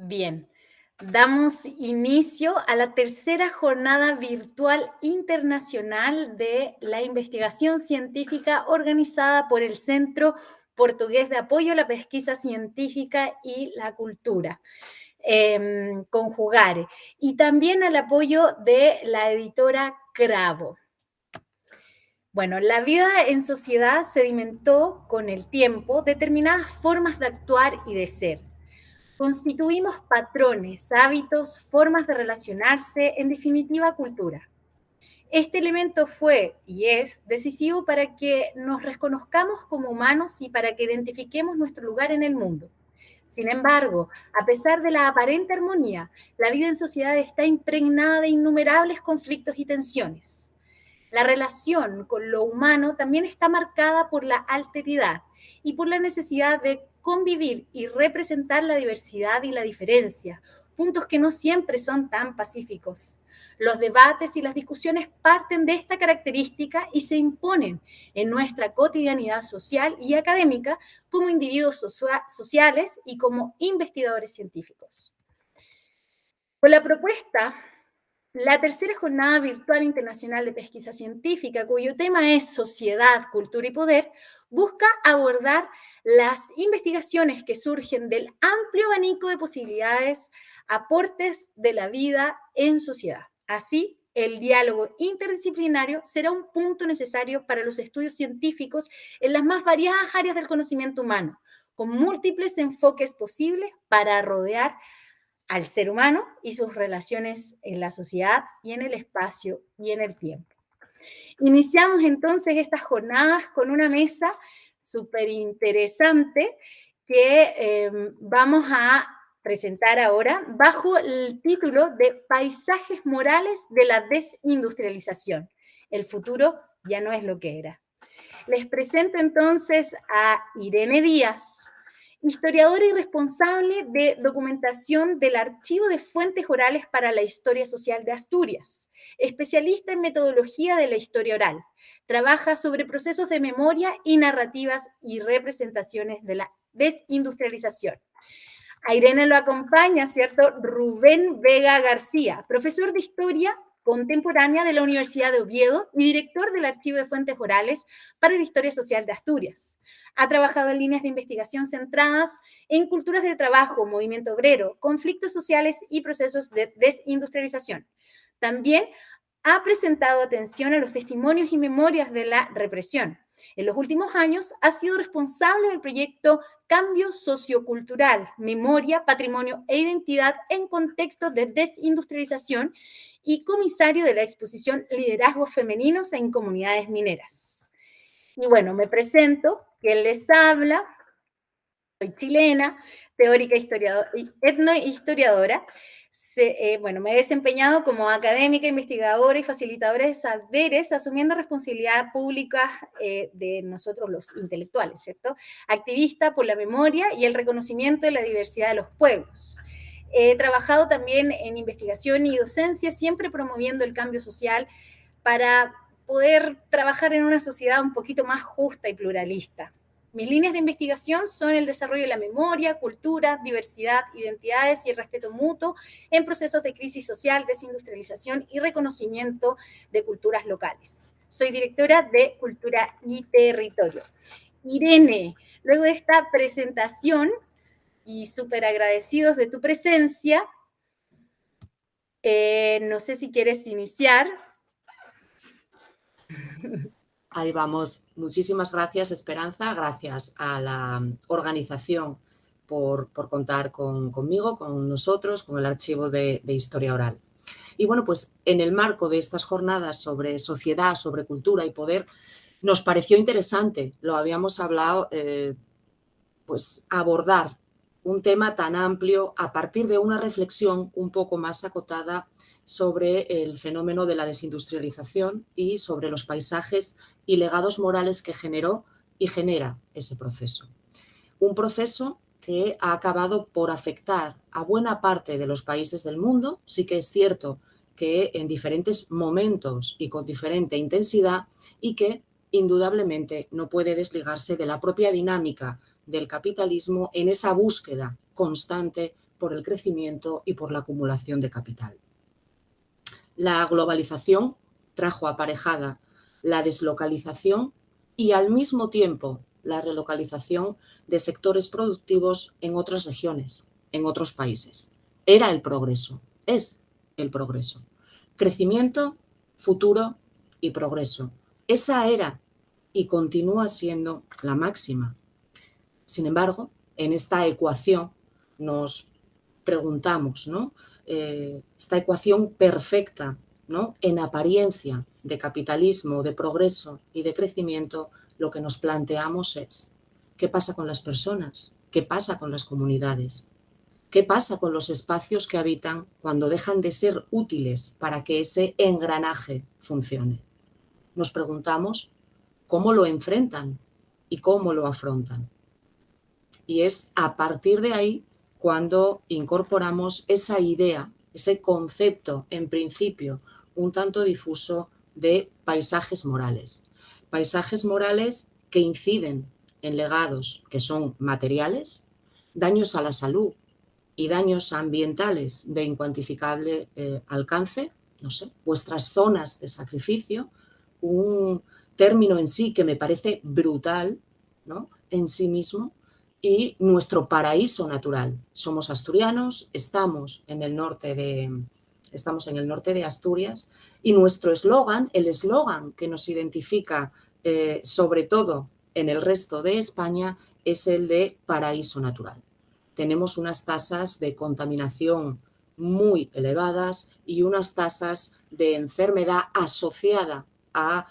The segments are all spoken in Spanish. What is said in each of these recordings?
Bien, damos inicio a la tercera jornada virtual internacional de la investigación científica organizada por el Centro Portugués de Apoyo a la Pesquisa Científica y la Cultura, Conjugare, y también al apoyo de la editora Cravo. Bueno, la vida en sociedad sedimentó con el tiempo determinadas formas de actuar y de ser. Constituimos patrones, hábitos, formas de relacionarse, en definitiva, cultura. Este elemento fue y es decisivo para que nos reconozcamos como humanos y para que identifiquemos nuestro lugar en el mundo. Sin embargo, a pesar de la aparente armonía, la vida en sociedad está impregnada de innumerables conflictos y tensiones. La relación con lo humano también está marcada por la alteridad y por la necesidad de convivir y representar la diversidad y la diferencia, puntos que no siempre son tan pacíficos. Los debates y las discusiones parten de esta característica y se imponen en nuestra cotidianidad social y académica como individuos sociales y como investigadores científicos. Con la propuesta la tercera jornada virtual internacional de pesquisa científica, cuyo tema es sociedad, cultura y poder, busca abordar las investigaciones que surgen del amplio abanico de posibilidades, aportes de la vida en sociedad. Así, el diálogo interdisciplinario será un punto necesario para los estudios científicos en las más variadas áreas del conocimiento humano, con múltiples enfoques posibles para rodear al ser humano y sus relaciones en la sociedad y en el espacio y en el tiempo. Iniciamos entonces estas jornadas con una mesa súper interesante que vamos a presentar ahora bajo el título de Paisajes morales de la desindustrialización. El futuro ya no es lo que era. Les presento entonces a Irene Díaz, historiadora y responsable de documentación del Archivo de Fuentes Orales para la Historia Social de Asturias, especialista en metodología de la historia oral. Trabaja sobre procesos de memoria y narrativas y representaciones de la desindustrialización. A Irene lo acompaña, ¿cierto?, Rubén Vega García, profesor de Historia Contemporánea de la Universidad de Oviedo y director del Archivo de Fuentes Orales para la Historia Social de Asturias. Ha trabajado en líneas de investigación centradas en culturas del trabajo, movimiento obrero, conflictos sociales y procesos de desindustrialización. También ha presentado atención a los testimonios y memorias de la represión. En los últimos años ha sido responsable del proyecto Cambio Sociocultural, Memoria, Patrimonio e Identidad en Contextos de Desindustrialización y comisario de la exposición Liderazgos Femeninos en Comunidades Mineras. Y bueno, me presento, quien les habla, soy chilena, teórica etnohistoriadora. Me he desempeñado como académica, investigadora y facilitadora de saberes, asumiendo responsabilidad pública de nosotros los intelectuales, ¿cierto? Activista por la memoria y el reconocimiento de la diversidad de los pueblos. He trabajado también en investigación y docencia, siempre promoviendo el cambio social para poder trabajar en una sociedad un poquito más justa y pluralista. Mis líneas de investigación son el desarrollo de la memoria, cultura, diversidad, identidades y el respeto mutuo en procesos de crisis social, desindustrialización y reconocimiento de culturas locales. Soy directora de Cultura y Territorio. Irene, luego de esta presentación y súper agradecidos de tu presencia, no sé si quieres iniciar. Ahí vamos. Muchísimas gracias, Esperanza. Gracias a la organización por contar conmigo, con nosotros, con el Archivo de Historia Oral. Y bueno, pues en el marco de estas jornadas sobre sociedad, sobre cultura y poder, nos pareció interesante, lo habíamos hablado, pues abordar un tema tan amplio a partir de una reflexión un poco más acotada sobre el fenómeno de la desindustrialización y sobre los paisajes y legados morales que generó y genera ese proceso. Un proceso que ha acabado por afectar a buena parte de los países del mundo. Sí que es cierto que en diferentes momentos y con diferente intensidad, y que indudablemente no puede desligarse de la propia dinámica del capitalismo en esa búsqueda constante por el crecimiento y por la acumulación de capital. La globalización trajo aparejada la deslocalización y al mismo tiempo la relocalización de sectores productivos en otras regiones, en otros países. Era el progreso, es el progreso. Crecimiento, futuro y progreso. Esa era y continúa siendo la máxima. Sin embargo, en esta ecuación nos preguntamos, ¿no? Esta ecuación perfecta, ¿no? En apariencia de capitalismo, de progreso y de crecimiento, lo que nos planteamos es, ¿qué pasa con las personas? ¿Qué pasa con las comunidades? ¿Qué pasa con los espacios que habitan cuando dejan de ser útiles para que ese engranaje funcione? Nos preguntamos cómo lo enfrentan y cómo lo afrontan. Y es a partir de ahí cuando incorporamos esa idea, ese concepto, en principio, un tanto difuso de paisajes morales. Paisajes morales que inciden en legados que son materiales, daños a la salud y daños ambientales de incuantificable alcance, no sé, vuestras zonas de sacrificio, un término en sí que me parece brutal, ¿no? En sí mismo, y nuestro paraíso natural. Somos asturianos, estamos en el norte de Asturias, y nuestro eslogan, el eslogan que nos identifica sobre todo en el resto de España, es el de paraíso natural. Tenemos unas tasas de contaminación muy elevadas y unas tasas de enfermedad asociada a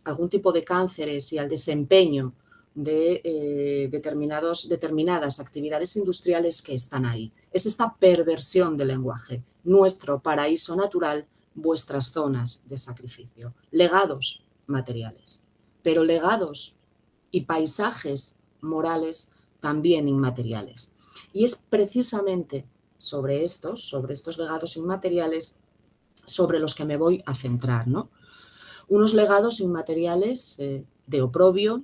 algún tipo de cánceres y al desempeño de determinadas actividades industriales que están ahí. Es esta perversión del lenguaje. Nuestro paraíso natural, vuestras zonas de sacrificio. Legados materiales, pero legados y paisajes morales también inmateriales. Y es precisamente sobre estos legados inmateriales sobre los que me voy a centrar, ¿no? Unos legados inmateriales de oprobio,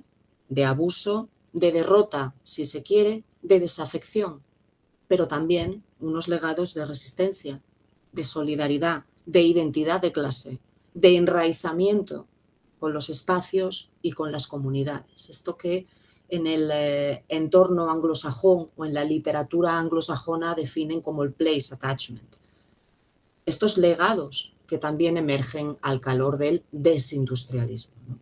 de abuso, de derrota, si se quiere, de desafección, pero también unos legados de resistencia, de solidaridad, de identidad de clase, de enraizamiento con los espacios y con las comunidades. Esto que en el entorno anglosajón o en la literatura anglosajona definen como el place attachment. Estos legados que también emergen al calor del desindustrialismo, ¿no?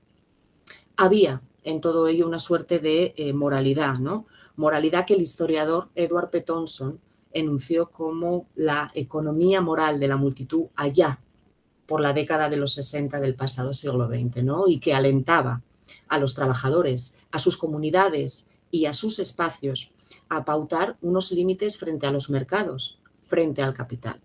Había en todo ello una suerte de moralidad, ¿no? Moralidad que el historiador Edward P. Thompson enunció como la economía moral de la multitud allá por la década de los 60 del pasado siglo XX, ¿no? Y que alentaba a los trabajadores, a sus comunidades y a sus espacios a pautar unos límites frente a los mercados, frente al capital.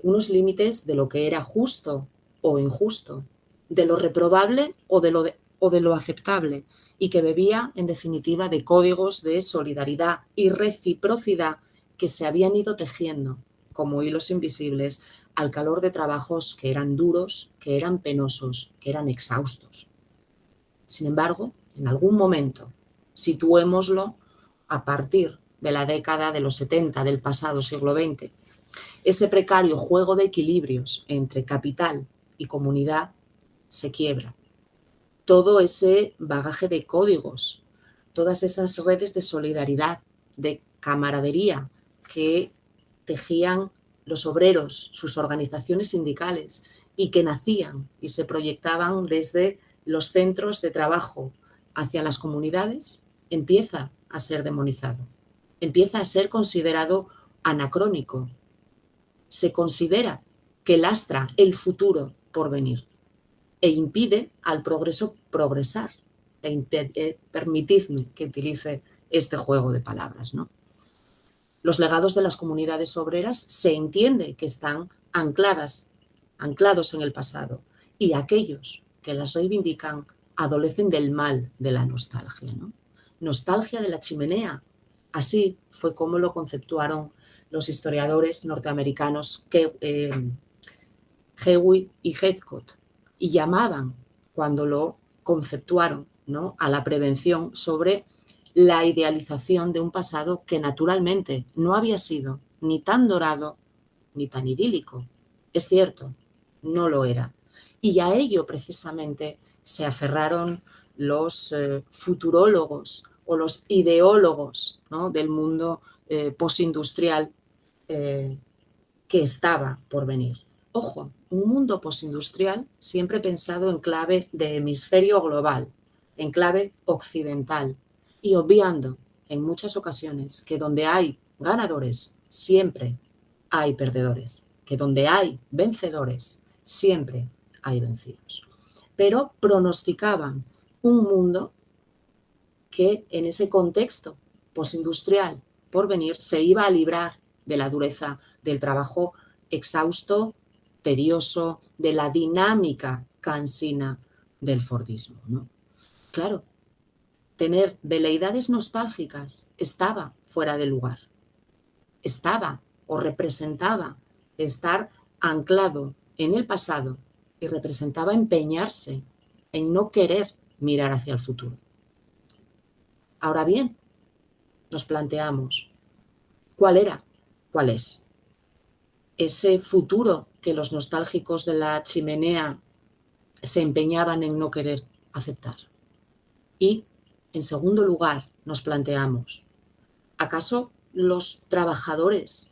Unos límites de lo que era justo o injusto, de lo reprobable o de lo aceptable, y que bebía, en definitiva, de códigos de solidaridad y reciprocidad que se habían ido tejiendo como hilos invisibles al calor de trabajos que eran duros, que eran penosos, que eran exhaustos. Sin embargo, en algún momento, situémoslo a partir de la década de los 70 del pasado siglo XX, ese precario juego de equilibrios entre capital y comunidad se quiebra. Todo ese bagaje de códigos, todas esas redes de solidaridad, de camaradería que tejían los obreros, sus organizaciones sindicales, y que nacían y se proyectaban desde los centros de trabajo hacia las comunidades, empieza a ser demonizado, empieza a ser considerado anacrónico. Se considera que lastra el futuro por venir e impide al progreso progresar. Permitidme que utilice este juego de palabras, ¿no? Los legados de las comunidades obreras se entiende que están anclados en el pasado, y aquellos que las reivindican adolecen del mal de la nostalgia, ¿no? Nostalgia de la chimenea. Así fue como lo conceptuaron los historiadores norteamericanos Hewitt y Heathcote, y llamaban, cuando lo conceptuaron, ¿no?, a la prevención sobre la idealización de un pasado que naturalmente no había sido ni tan dorado ni tan idílico. Es cierto, no lo era. Y a ello precisamente se aferraron los futurólogos o los ideólogos, ¿no?, del mundo postindustrial que estaba por venir. Ojo, un mundo postindustrial siempre pensado en clave de hemisferio global, en clave occidental, y obviando en muchas ocasiones que donde hay ganadores siempre hay perdedores, que donde hay vencedores siempre hay vencidos. Pero pronosticaban un mundo que en ese contexto postindustrial por venir se iba a librar de la dureza del trabajo exhausto, tedioso, de la dinámica cansina del fordismo, ¿no? Claro, tener veleidades nostálgicas estaba fuera de lugar, estaba o representaba estar anclado en el pasado y representaba empeñarse en no querer mirar hacia el futuro. Ahora bien, nos planteamos, ¿cuál era? ¿Cuál es? Ese futuro que los nostálgicos de la chimenea se empeñaban en no querer aceptar. Y, en segundo lugar, nos planteamos, ¿acaso los trabajadores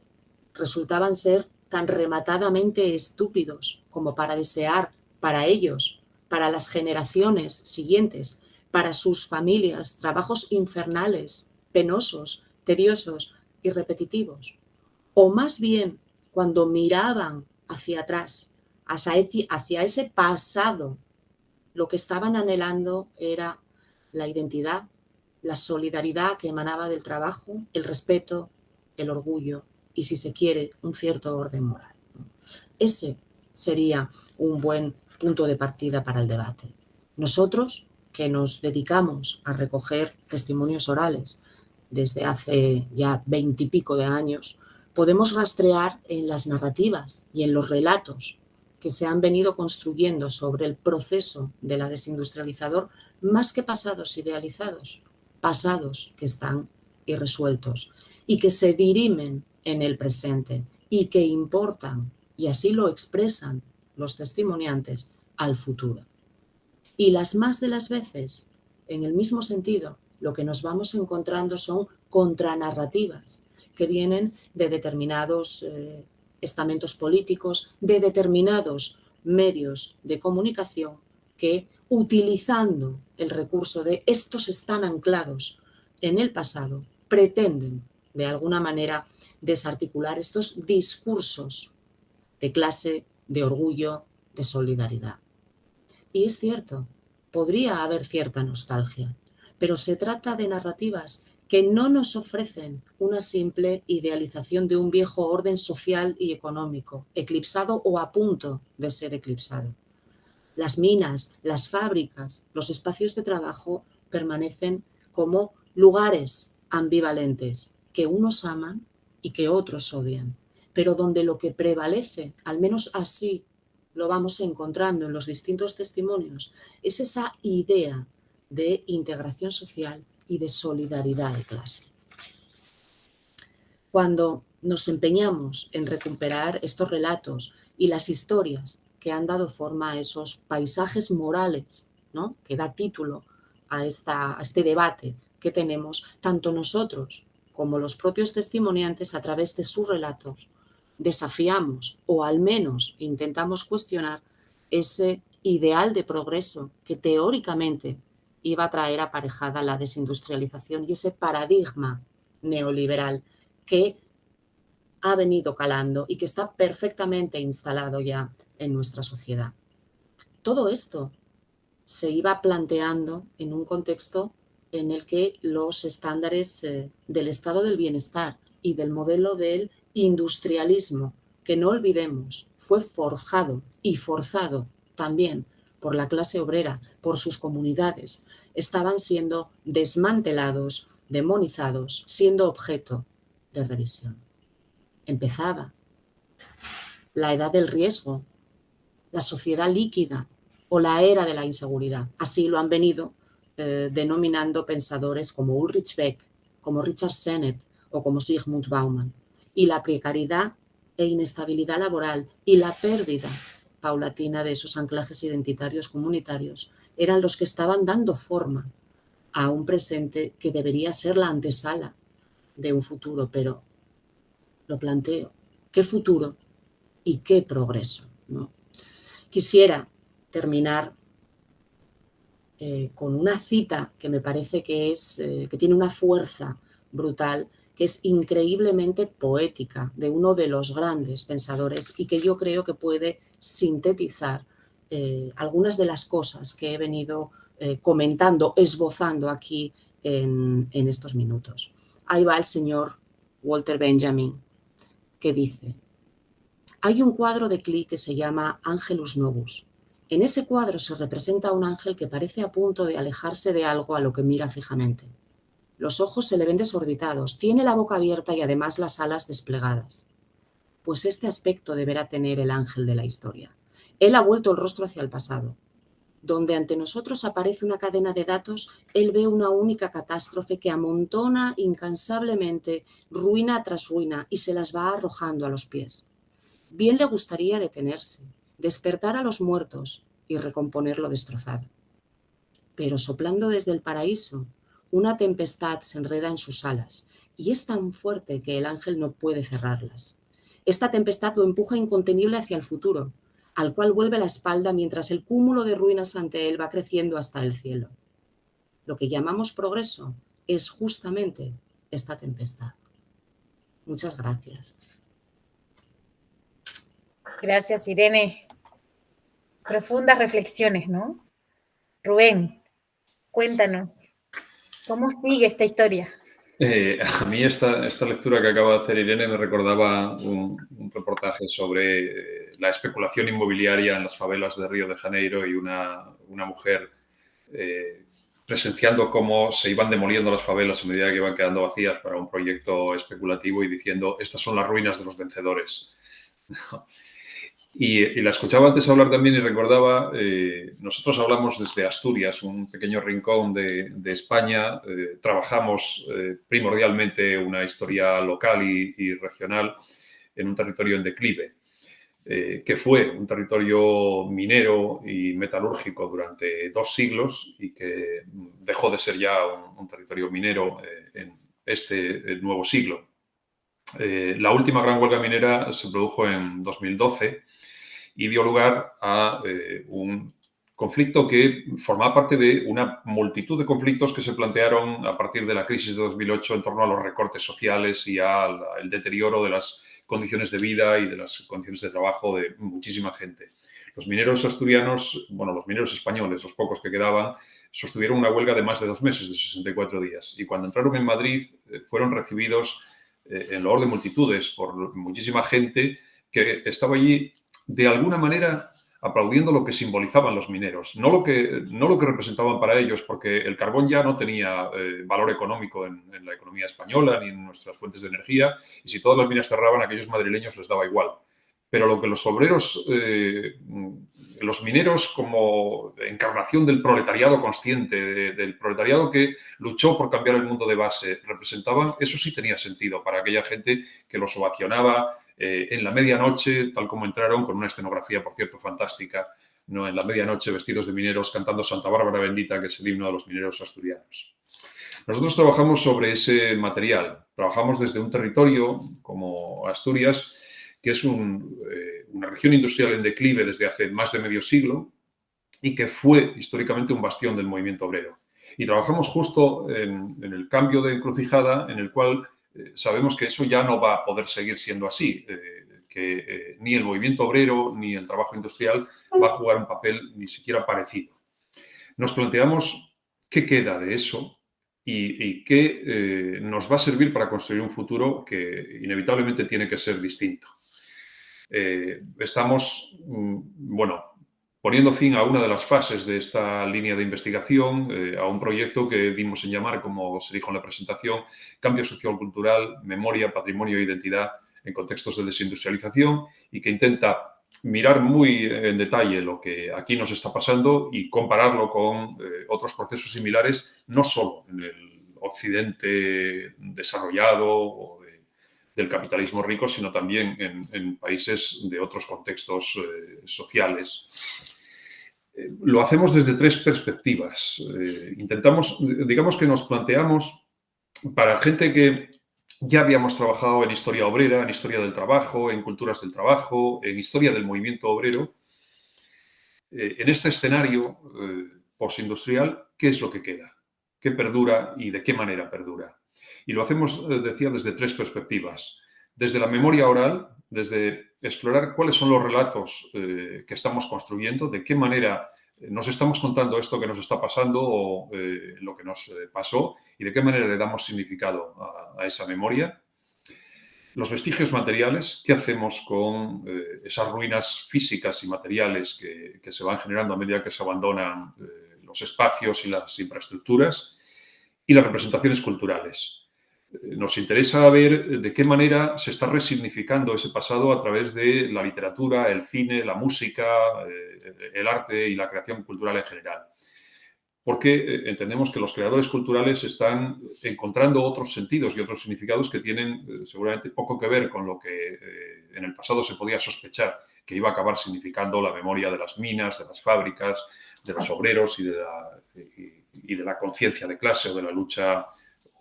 resultaban ser tan rematadamente estúpidos como para desear para ellos, para las generaciones siguientes, para sus familias, trabajos infernales, penosos, tediosos y repetitivos? O más bien, cuando miraban hacia atrás, hacia ese pasado, lo que estaban anhelando era la identidad, la solidaridad que emanaba del trabajo, el respeto, el orgullo y, si se quiere, un cierto orden moral. Ese sería un buen punto de partida para el debate. Nosotros, que nos dedicamos a recoger testimonios orales desde hace ya 20 y pico de años, podemos rastrear en las narrativas y en los relatos que se han venido construyendo sobre el proceso de la desindustrializador, más que pasados idealizados, pasados que están irresueltos y que se dirimen en el presente y que importan, y así lo expresan los testimoniantes, al futuro. Y las más de las veces, en el mismo sentido, lo que nos vamos encontrando son contranarrativas que vienen de determinados estamentos políticos, de determinados medios de comunicación que, utilizando el recurso de estos están anclados en el pasado, pretenden de alguna manera desarticular estos discursos de clase, de orgullo, de solidaridad. Y es cierto, podría haber cierta nostalgia, pero se trata de narrativas que no nos ofrecen una simple idealización de un viejo orden social y económico, eclipsado o a punto de ser eclipsado. Las minas, las fábricas, los espacios de trabajo permanecen como lugares ambivalentes que unos aman y que otros odian, pero donde lo que prevalece, al menos así lo vamos encontrando en los distintos testimonios, es esa idea de integración social y de solidaridad de clase. Cuando nos empeñamos en recuperar estos relatos y las historias que han dado forma a esos paisajes morales, ¿no?, que da título a este debate que tenemos, tanto nosotros como los propios testimoniantes, a través de sus relatos, desafiamos o al menos intentamos cuestionar ese ideal de progreso que teóricamente iba a traer aparejada la desindustrialización y ese paradigma neoliberal que ha venido calando y que está perfectamente instalado ya en nuestra sociedad. Todo esto se iba planteando en un contexto en el que los estándares del estado del bienestar y del modelo del industrialismo, que no olvidemos, fue forjado y forzado también por la clase obrera, por sus comunidades, estaban siendo desmantelados, demonizados, siendo objeto de revisión. Empezaba la edad del riesgo, la sociedad líquida o la era de la inseguridad. Así lo han venido denominando pensadores como Ulrich Beck, como Richard Sennett o como Zygmunt Bauman. Y la precariedad e inestabilidad laboral y la pérdida paulatina de esos anclajes identitarios comunitarios eran los que estaban dando forma a un presente que debería ser la antesala de un futuro, pero lo planteo, ¿qué futuro y qué progreso? ¿No? Quisiera terminar con una cita que me parece que tiene una fuerza brutal, que es increíblemente poética, de uno de los grandes pensadores y que yo creo que puede sintetizar algunas de las cosas que he venido comentando, esbozando aquí en estos minutos. Ahí va el señor Walter Benjamin, que dice: hay un cuadro de Klee que se llama Angelus Novus. En ese cuadro se representa a un ángel que parece a punto de alejarse de algo a lo que mira fijamente. Los ojos se le ven desorbitados, tiene la boca abierta y además las alas desplegadas. Pues este aspecto deberá tener el ángel de la historia. Él ha vuelto el rostro hacia el pasado. Donde ante nosotros aparece una cadena de datos, él ve una única catástrofe que amontona incansablemente ruina tras ruina y se las va arrojando a los pies. Bien le gustaría detenerse, despertar a los muertos y recomponer lo destrozado. Pero soplando desde el paraíso, una tempestad se enreda en sus alas y es tan fuerte que el ángel no puede cerrarlas. Esta tempestad lo empuja incontenible hacia el futuro, al cual vuelve la espalda mientras el cúmulo de ruinas ante él va creciendo hasta el cielo. Lo que llamamos progreso es justamente esta tempestad. Muchas gracias. Gracias, Irene. Profundas reflexiones, ¿no? Rubén, cuéntanos, ¿cómo sigue esta historia? A mí esta lectura que acaba de hacer Irene me recordaba un reportaje sobre la especulación inmobiliaria en las favelas de Río de Janeiro y una mujer presenciando cómo se iban demoliendo las favelas a medida que iban quedando vacías para un proyecto especulativo y diciendo: estas son las ruinas de los vencedores. Y la escuchaba antes hablar también y recordaba, nosotros hablamos desde Asturias, un pequeño rincón de España, trabajamos primordialmente una historia local y regional en un territorio en declive, que fue un territorio minero y metalúrgico durante 2 siglos y que dejó de ser ya un territorio minero en este nuevo siglo. La última gran huelga minera se produjo en 2012 y dio lugar a un conflicto que formaba parte de una multitud de conflictos que se plantearon a partir de la crisis de 2008 en torno a los recortes sociales y al deterioro de las condiciones de vida y de las condiciones de trabajo de muchísima gente. Los mineros asturianos, bueno, los mineros españoles, los pocos que quedaban, sostuvieron una huelga de más de 2 meses, de 64 días. Y cuando entraron en Madrid, fueron recibidos en loor de multitudes por muchísima gente que estaba allí de alguna manera aplaudiendo lo que simbolizaban los mineros, no lo que representaban para ellos, porque el carbón ya no tenía valor económico en la economía española ni en nuestras fuentes de energía, y si todas las minas cerraban, a aquellos madrileños les daba igual. Pero lo que los obreros, los mineros como encarnación del proletariado consciente, del proletariado que luchó por cambiar el mundo de base, representaban, eso sí tenía sentido para aquella gente que los ovacionaba en la medianoche, tal como entraron, con una escenografía, por cierto, fantástica, ¿no? En la medianoche vestidos de mineros cantando Santa Bárbara Bendita, que es el himno de los mineros asturianos. Nosotros trabajamos sobre ese material. Trabajamos desde un territorio como Asturias, que es una región industrial en declive desde hace más de medio siglo y que fue históricamente un bastión del movimiento obrero. Y trabajamos justo en el cambio de encrucijada en el cual sabemos que eso ya no va a poder seguir siendo así, que ni el movimiento obrero ni el trabajo industrial va a jugar un papel ni siquiera parecido. Nos planteamos qué queda de eso y qué nos va a servir para construir un futuro que inevitablemente tiene que ser distinto. Estamos, poniendo fin a una de las fases de esta línea de investigación, a un proyecto que dimos en llamar, como se dijo en la presentación, Cambio Sociocultural, Memoria, Patrimonio e Identidad en contextos de desindustrialización, y que intenta mirar muy en detalle lo que aquí nos está pasando y compararlo con otros procesos similares, no solo en el occidente desarrollado o del capitalismo rico, sino también en países de otros contextos sociales. Lo hacemos desde 3 perspectivas. Intentamos, digamos que nos planteamos para gente que ya habíamos trabajado en historia obrera, en historia del trabajo, en culturas del trabajo, en historia del movimiento obrero. En este escenario postindustrial, ¿qué es lo que queda? ¿Qué perdura y de qué manera perdura? Y lo hacemos, decía, desde 3 perspectivas. Desde la memoria oral, desde explorar cuáles son los relatos que estamos construyendo, de qué manera nos estamos contando esto que nos está pasando o lo que nos pasó y de qué manera le damos significado a esa memoria. Los vestigios materiales, ¿qué hacemos con esas ruinas físicas y materiales que se van generando a medida que se abandonan los espacios y las infraestructuras? Y las representaciones culturales. Nos interesa ver de qué manera se está resignificando ese pasado a través de la literatura, el cine, la música, el arte y la creación cultural en general. Porque entendemos que los creadores culturales están encontrando otros sentidos y otros significados que tienen seguramente poco que ver con lo que en el pasado se podía sospechar que iba a acabar significando la memoria de las minas, de las fábricas, de los obreros y de la conciencia de clase o de la lucha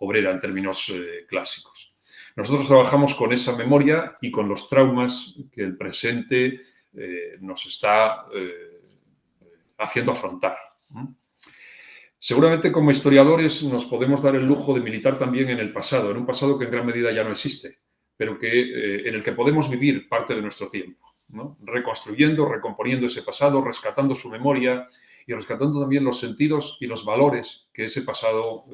obrera en términos clásicos. Nosotros trabajamos con esa memoria y con los traumas que el presente nos está haciendo afrontar. Seguramente como historiadores nos podemos dar el lujo de militar también en el pasado, en un pasado que en gran medida ya no existe, pero que, en el que podemos vivir parte de nuestro tiempo, ¿no? Reconstruyendo, recomponiendo ese pasado, rescatando su memoria y rescatando también los sentidos y los valores que ese pasado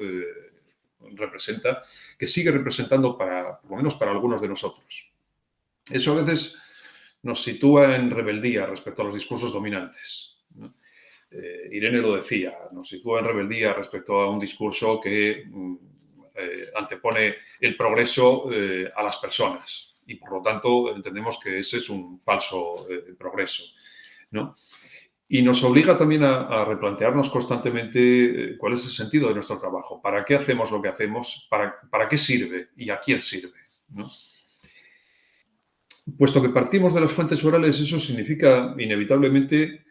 representa, que sigue representando por lo menos para algunos de nosotros. Eso a veces nos sitúa en rebeldía respecto a los discursos dominantes, ¿no? Irene lo decía, nos sitúa en rebeldía respecto a un discurso que antepone el progreso a las personas y por lo tanto entendemos que ese es un falso progreso, ¿no? Y nos obliga también a replantearnos constantemente cuál es el sentido de nuestro trabajo, para qué hacemos lo que hacemos, para qué sirve y a quién sirve, ¿no? Puesto que partimos de las fuentes orales, eso significa inevitablemente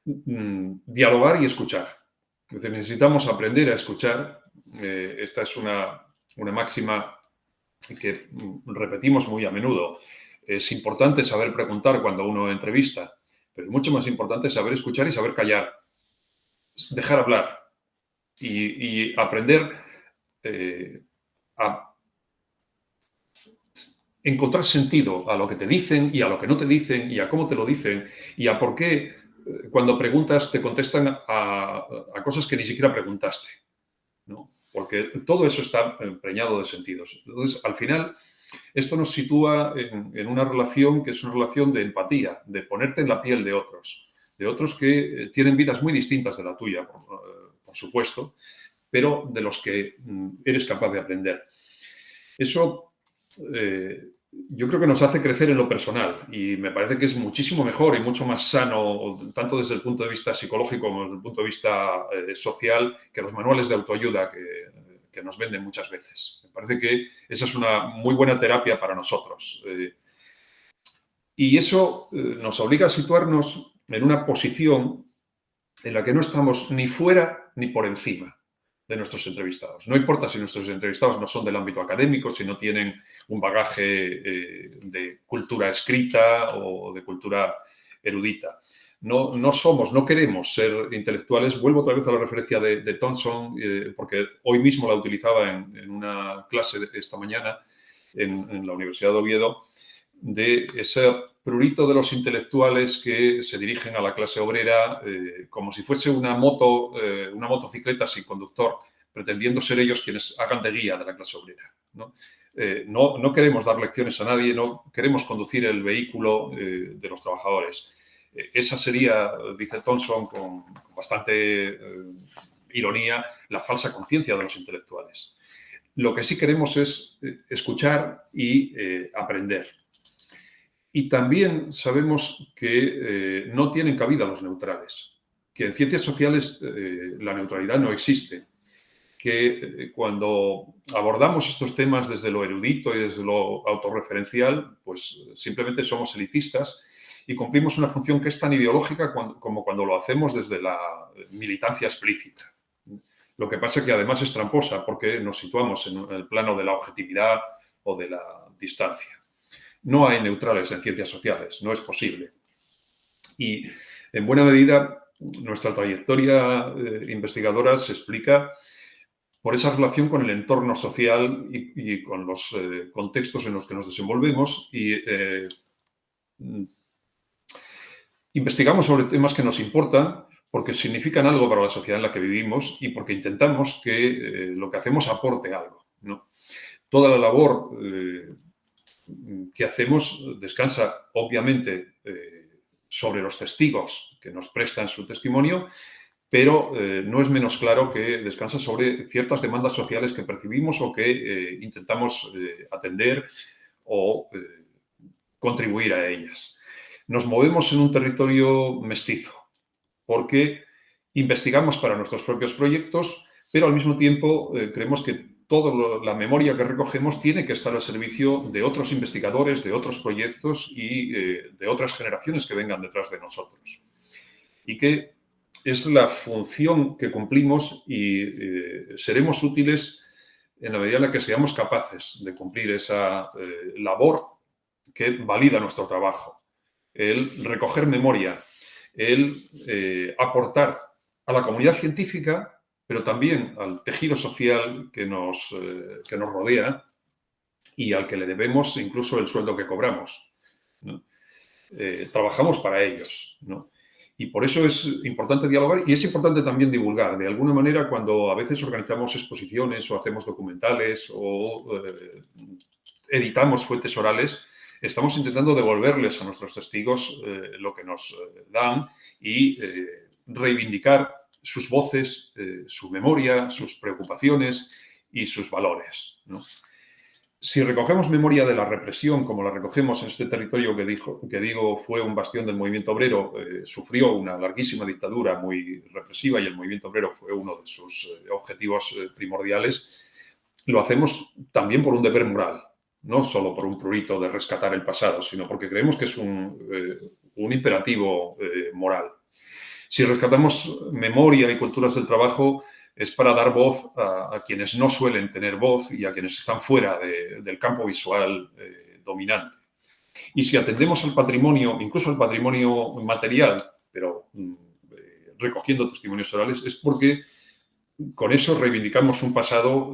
dialogar y escuchar. Es decir, necesitamos aprender a escuchar. Esta es una máxima que repetimos muy a menudo. Es importante saber preguntar cuando uno entrevista, pero es mucho más importante saber escuchar y saber callar. Dejar hablar y aprender a encontrar sentido a lo que te dicen y a lo que no te dicen y a cómo te lo dicen y a por qué cuando preguntas te contestan a cosas que ni siquiera preguntaste, ¿no? Porque todo eso está preñado de sentidos. Entonces, al final, esto nos sitúa en una relación que es una relación de empatía, de ponerte en la piel de otros que tienen vidas muy distintas de la tuya, por supuesto, pero de los que eres capaz de aprender. Eso yo creo que nos hace crecer en lo personal y me parece que es muchísimo mejor y mucho más sano, tanto desde el punto de vista psicológico como desde el punto de vista social, que los manuales de autoayuda que nos venden muchas veces. Me parece que esa es una muy buena terapia para nosotros. Y eso nos obliga a situarnos en una posición en la que no estamos ni fuera ni por encima de nuestros entrevistados. No importa si nuestros entrevistados no son del ámbito académico, si no tienen un bagaje de cultura escrita o de cultura erudita. No queremos ser intelectuales. Vuelvo otra vez a la referencia de Thompson, porque hoy mismo la utilizaba en una clase esta mañana en la Universidad de Oviedo, de ese prurito de los intelectuales que se dirigen a la clase obrera como si fuese una motocicleta sin conductor, pretendiendo ser ellos quienes hagan de guía de la clase obrera, ¿no? No queremos dar lecciones a nadie, no queremos conducir el vehículo de los trabajadores. Esa sería, dice Thompson con bastante ironía, la falsa conciencia de los intelectuales. Lo que sí queremos es escuchar y aprender. Y también sabemos que no tienen cabida los neutrales, que en ciencias sociales la neutralidad no existe, que cuando abordamos estos temas desde lo erudito y desde lo autorreferencial, pues simplemente somos elitistas y cumplimos una función que es tan ideológica como cuando lo hacemos desde la militancia explícita. Lo que pasa es que además es tramposa porque nos situamos en el plano de la objetividad o de la distancia. No hay neutrales en ciencias sociales, no es posible. Y en buena medida nuestra trayectoria investigadora se explica por esa relación con el entorno social y con los contextos en los que nos desenvolvemos y investigamos sobre temas que nos importan porque significan algo para la sociedad en la que vivimos y porque intentamos que lo que hacemos aporte algo, ¿no? Toda la labor que hacemos descansa, obviamente, sobre los testigos que nos prestan su testimonio, pero no es menos claro que descansa sobre ciertas demandas sociales que percibimos o que intentamos atender o contribuir a ellas. Nos movemos en un territorio mestizo porque investigamos para nuestros propios proyectos, pero al mismo tiempo creemos que toda la memoria que recogemos tiene que estar al servicio de otros investigadores, de otros proyectos y de otras generaciones que vengan detrás de nosotros. Y que es la función que cumplimos y seremos útiles en la medida en la que seamos capaces de cumplir esa labor que valida nuestro trabajo. El recoger memoria, el aportar a la comunidad científica, pero también al tejido social que nos rodea y al que le debemos incluso el sueldo que cobramos, ¿no? Trabajamos para ellos, ¿no? Y por eso es importante dialogar y es importante también divulgar. De alguna manera, cuando a veces organizamos exposiciones o hacemos documentales o editamos fuentes orales, estamos intentando devolverles a nuestros testigos lo que nos dan y reivindicar sus voces, su memoria, sus preocupaciones y sus valores, ¿no? Si recogemos memoria de la represión, como la recogemos en este territorio que digo fue un bastión del movimiento obrero, sufrió una larguísima dictadura muy represiva y el movimiento obrero fue uno de sus objetivos primordiales, lo hacemos también por un deber moral, no solo por un prurito de rescatar el pasado, sino porque creemos que es un imperativo moral. Si rescatamos memoria y culturas del trabajo, es para dar voz a quienes no suelen tener voz y a quienes están fuera del campo visual dominante. Y si atendemos al patrimonio, incluso al patrimonio material, pero recogiendo testimonios orales, es porque con eso reivindicamos un pasado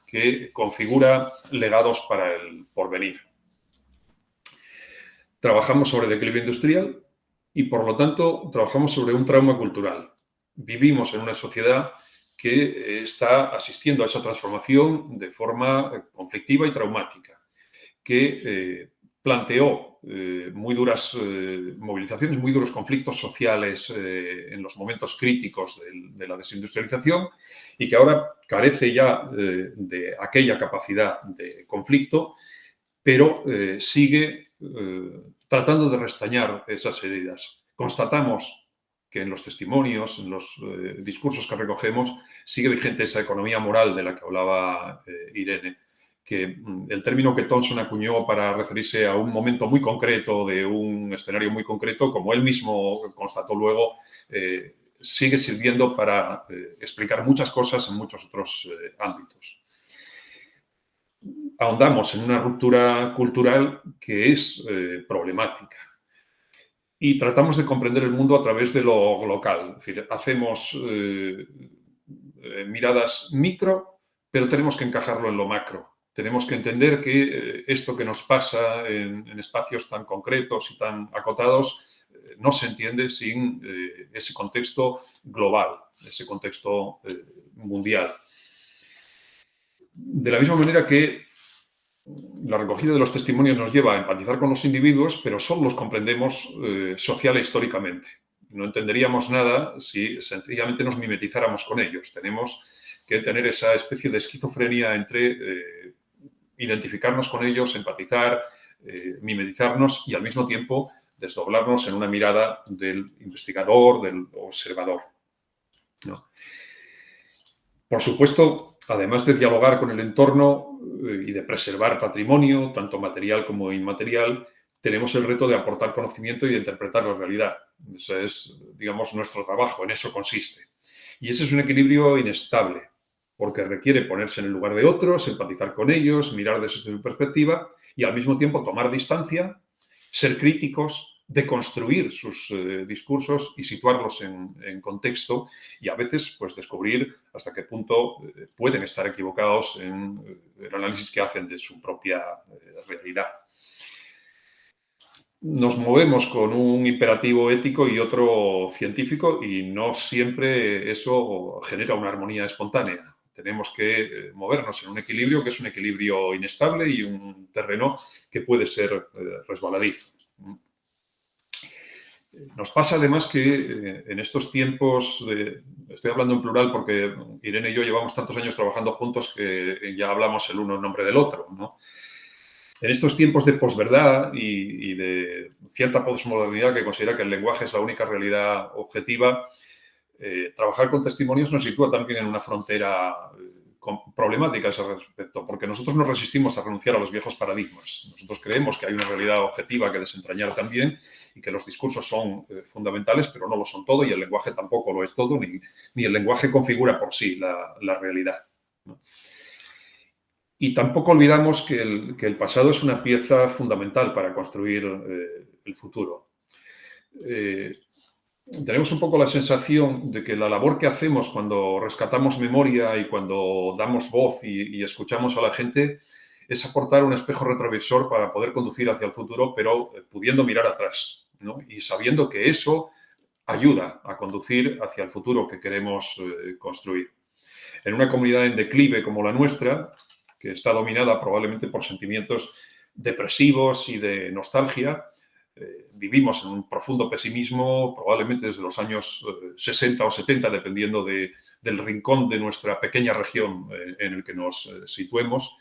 que configura legados para el porvenir. Trabajamos sobre declive industrial y, por lo tanto, trabajamos sobre un trauma cultural. Vivimos en una sociedad que está asistiendo a esa transformación de forma conflictiva y traumática, que planteó muy duras movilizaciones, muy duros conflictos sociales en los momentos críticos de la desindustrialización y que ahora carece ya de aquella capacidad de conflicto, pero sigue tratando de restañar esas heridas. Constatamos que en los testimonios, en los discursos que recogemos, sigue vigente esa economía moral de la que hablaba Irene, que el término que Thompson acuñó para referirse a un momento muy concreto, de un escenario muy concreto, como él mismo constató luego, sigue sirviendo para explicar muchas cosas en muchos otros ámbitos. Ahondamos en una ruptura cultural que es problemática. Y tratamos de comprender el mundo a través de lo local. Es decir, hacemos miradas micro, pero tenemos que encajarlo en lo macro. Tenemos que entender que esto que nos pasa en espacios tan concretos y tan acotados no se entiende sin ese contexto global, ese contexto mundial. De la misma manera que la recogida de los testimonios nos lleva a empatizar con los individuos, pero solo los comprendemos social e históricamente. No entenderíamos nada si sencillamente nos mimetizáramos con ellos. Tenemos que tener esa especie de esquizofrenia entre identificarnos con ellos, empatizar, mimetizarnos y al mismo tiempo desdoblarnos en una mirada del investigador, del observador, ¿no? Por supuesto, además de dialogar con el entorno y de preservar patrimonio, tanto material como inmaterial, tenemos el reto de aportar conocimiento y de interpretar la realidad. Ese es, digamos, nuestro trabajo, en eso consiste. Y ese es un equilibrio inestable, porque requiere ponerse en el lugar de otros, empatizar con ellos, mirar desde su perspectiva y al mismo tiempo tomar distancia, ser críticos, deconstruir sus discursos y situarlos en contexto y a veces pues, descubrir hasta qué punto pueden estar equivocados en el análisis que hacen de su propia realidad. Nos movemos con un imperativo ético y otro científico y no siempre eso genera una armonía espontánea. Tenemos que movernos en un equilibrio que es un equilibrio inestable y un terreno que puede ser resbaladizo. Nos pasa además que en estos tiempos, estoy hablando en plural porque Irene y yo llevamos tantos años trabajando juntos que ya hablamos el uno en nombre del otro, ¿no? En estos tiempos de posverdad y de cierta posmodernidad que considera que el lenguaje es la única realidad objetiva, trabajar con testimonios nos sitúa también en una frontera problemática a ese respecto, porque nosotros nos resistimos a renunciar a los viejos paradigmas. Nosotros creemos que hay una realidad objetiva que desentrañar también y que los discursos son fundamentales, pero no lo son todo y el lenguaje tampoco lo es todo, ni el lenguaje configura por sí la realidad, ¿no? Y tampoco olvidamos que el pasado es una pieza fundamental para construir el futuro. Tenemos un poco la sensación de que la labor que hacemos cuando rescatamos memoria y cuando damos voz y escuchamos a la gente es aportar un espejo retrovisor para poder conducir hacia el futuro, pero pudiendo mirar atrás, ¿no? Y sabiendo que eso ayuda a conducir hacia el futuro que queremos construir. En una comunidad en declive como la nuestra, que está dominada probablemente por sentimientos depresivos y de nostalgia, vivimos en un profundo pesimismo, probablemente desde los años 60 o 70, dependiendo del rincón de nuestra pequeña región en el que nos situemos,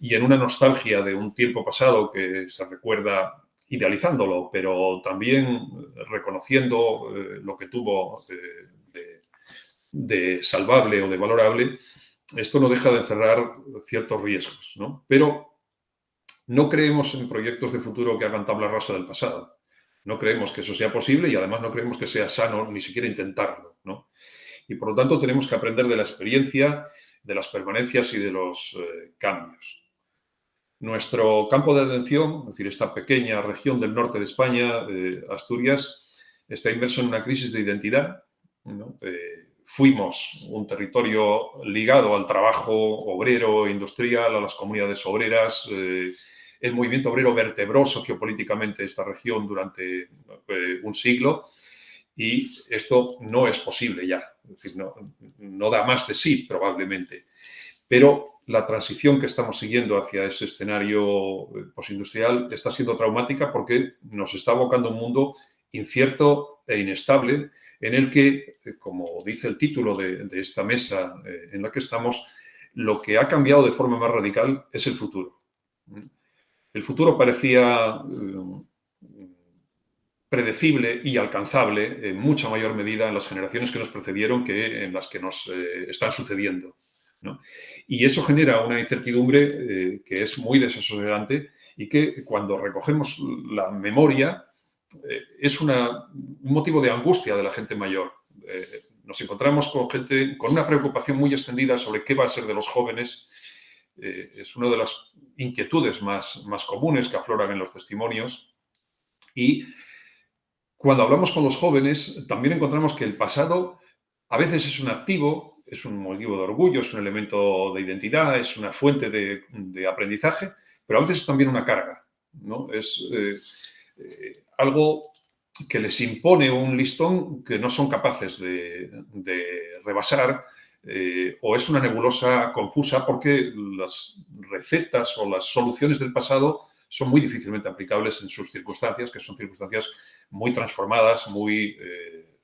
y en una nostalgia de un tiempo pasado que se recuerda idealizándolo, pero también reconociendo lo que tuvo de salvable o de valorable. Esto no deja de encerrar ciertos riesgos, ¿no? Pero no creemos en proyectos de futuro que hagan tabla rasa del pasado. No creemos que eso sea posible y además no creemos que sea sano ni siquiera intentarlo, ¿no? Y por lo tanto tenemos que aprender de la experiencia, de las permanencias y de los cambios. Nuestro campo de atención, es decir, esta pequeña región del norte de España, Asturias, está inmerso en una crisis de identidad, ¿no? Fuimos un territorio ligado al trabajo obrero, industrial, a las comunidades obreras. El movimiento obrero vertebró sociopolíticamente esta región durante un siglo y esto no es posible ya. Es decir, no da más de sí, probablemente. Pero la transición que estamos siguiendo hacia ese escenario postindustrial está siendo traumática porque nos está abocando a un mundo incierto e inestable en el que, como dice el título de esta mesa en la que estamos, lo que ha cambiado de forma más radical es el futuro. El futuro parecía predecible y alcanzable en mucha mayor medida en las generaciones que nos precedieron que en las que nos están sucediendo, ¿no? Y eso genera una incertidumbre que es muy desasosegante y que cuando recogemos la memoria es un motivo de angustia de la gente mayor. Nos encontramos con gente con una preocupación muy extendida sobre qué va a ser de los jóvenes. Es una de las inquietudes más comunes que afloran en los testimonios. Y cuando hablamos con los jóvenes, también encontramos que el pasado a veces es un activo, es un motivo de orgullo, es un elemento de identidad, es una fuente de aprendizaje, pero a veces es también una carga, ¿no? Es algo que les impone un listón que no son capaces de rebasar, o es una nebulosa confusa porque las recetas o las soluciones del pasado son muy difícilmente aplicables en sus circunstancias, que son circunstancias muy transformadas, muy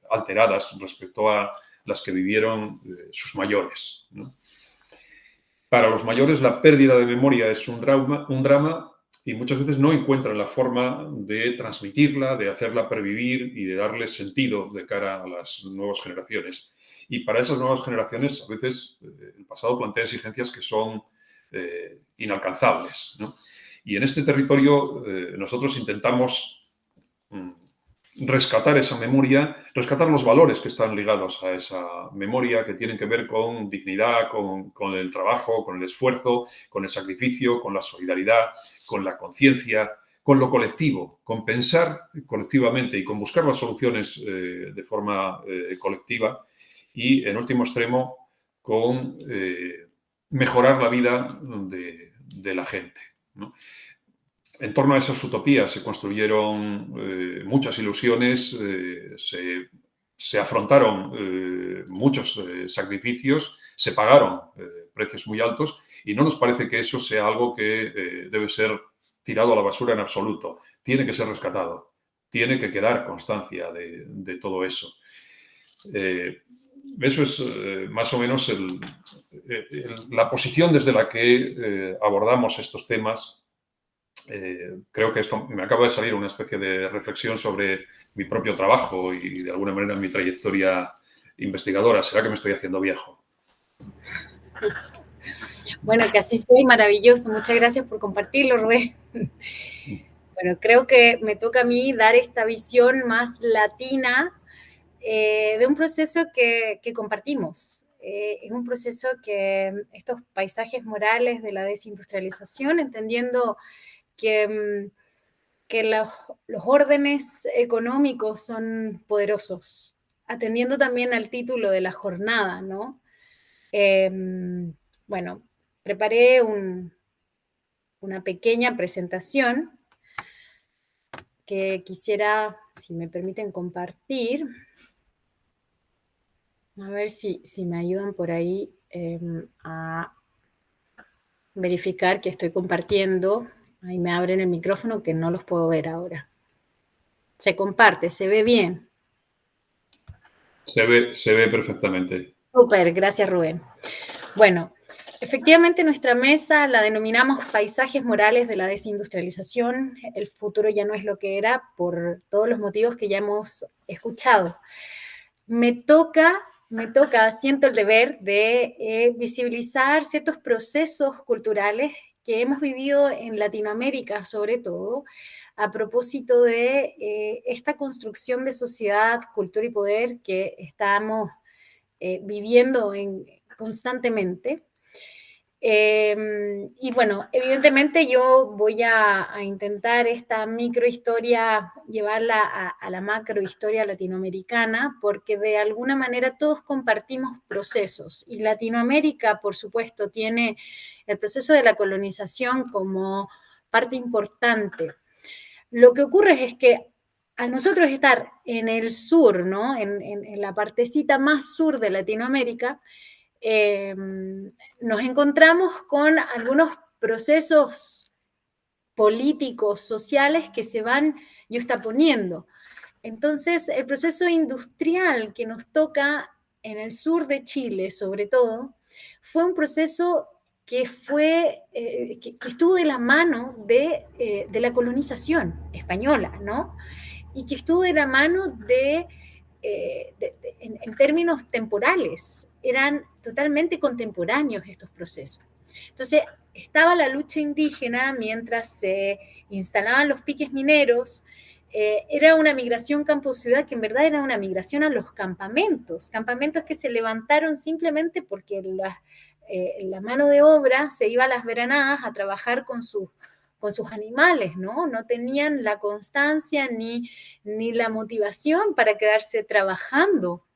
alteradas respecto a las que vivieron sus mayores, ¿no? Para los mayores la pérdida de memoria es un drama y muchas veces no encuentran la forma de transmitirla, de hacerla pervivir y de darle sentido de cara a las nuevas generaciones. Y para esas nuevas generaciones, a veces, el pasado plantea exigencias que son inalcanzables, ¿no? Y en este territorio nosotros intentamos rescatar esa memoria, rescatar los valores que están ligados a esa memoria, que tienen que ver con dignidad, con el trabajo, con el esfuerzo, con el sacrificio, con la solidaridad, con la conciencia, con lo colectivo, con pensar colectivamente y con buscar las soluciones de forma colectiva y, en último extremo, con mejorar la vida de la gente, ¿no? En torno a esas utopías se construyeron muchas ilusiones, se afrontaron muchos sacrificios, se pagaron precios muy altos y no nos parece que eso sea algo que debe ser tirado a la basura en absoluto. Tiene que ser rescatado, tiene que quedar constancia de todo eso. Eso es más o menos la posición desde la que abordamos estos temas. Creo que esto me acaba de salir una especie de reflexión sobre mi propio trabajo y, de alguna manera, mi trayectoria investigadora. ¿Será que me estoy haciendo viejo? Bueno, que así sea, maravilloso. Muchas gracias por compartirlo, Rubén. Bueno, creo que me toca a mí dar esta visión más latina de un proceso que compartimos. Es un proceso que estos paisajes morales de la desindustrialización, entendiendo que los órdenes económicos son poderosos, atendiendo también al título de la jornada, ¿no? Bueno, preparé una pequeña presentación que quisiera, si me permiten, compartir. A ver si me ayudan por ahí a verificar que estoy compartiendo. Ahí me abren el micrófono que no los puedo ver ahora. Se comparte, se ve bien. Se ve perfectamente. Súper, gracias Rubén. Bueno, efectivamente nuestra mesa la denominamos Paisajes Morales de la Desindustrialización. El futuro ya no es lo que era por todos los motivos que ya hemos escuchado. Me toca, siento el deber de visibilizar ciertos procesos culturales que hemos vivido en Latinoamérica, sobre todo, a propósito de esta construcción de sociedad, cultura y poder que estamos viviendo constantemente. Y bueno, evidentemente yo voy a intentar esta microhistoria llevarla a la macrohistoria latinoamericana, porque de alguna manera todos compartimos procesos. Y Latinoamérica, por supuesto, tiene el proceso de la colonización como parte importante. Lo que ocurre es que al nosotros estar en el sur, ¿no? en la partecita más sur de Latinoamérica, nos encontramos con algunos procesos políticos, sociales que se van yuxtaponiendo. Entonces, el proceso industrial que nos toca en el sur de Chile, sobre todo, fue un proceso que estuvo de la mano de la colonización española, ¿no? Y que estuvo de la mano en términos temporales, eran totalmente contemporáneos estos procesos. Entonces, estaba la lucha indígena mientras se instalaban los piques mineros. Era una migración campo-ciudad que en verdad era una migración a los campamentos que se levantaron simplemente porque la mano de obra se iba a las veranadas a trabajar con sus animales, ¿no? No tenían la constancia ni la motivación para quedarse trabajando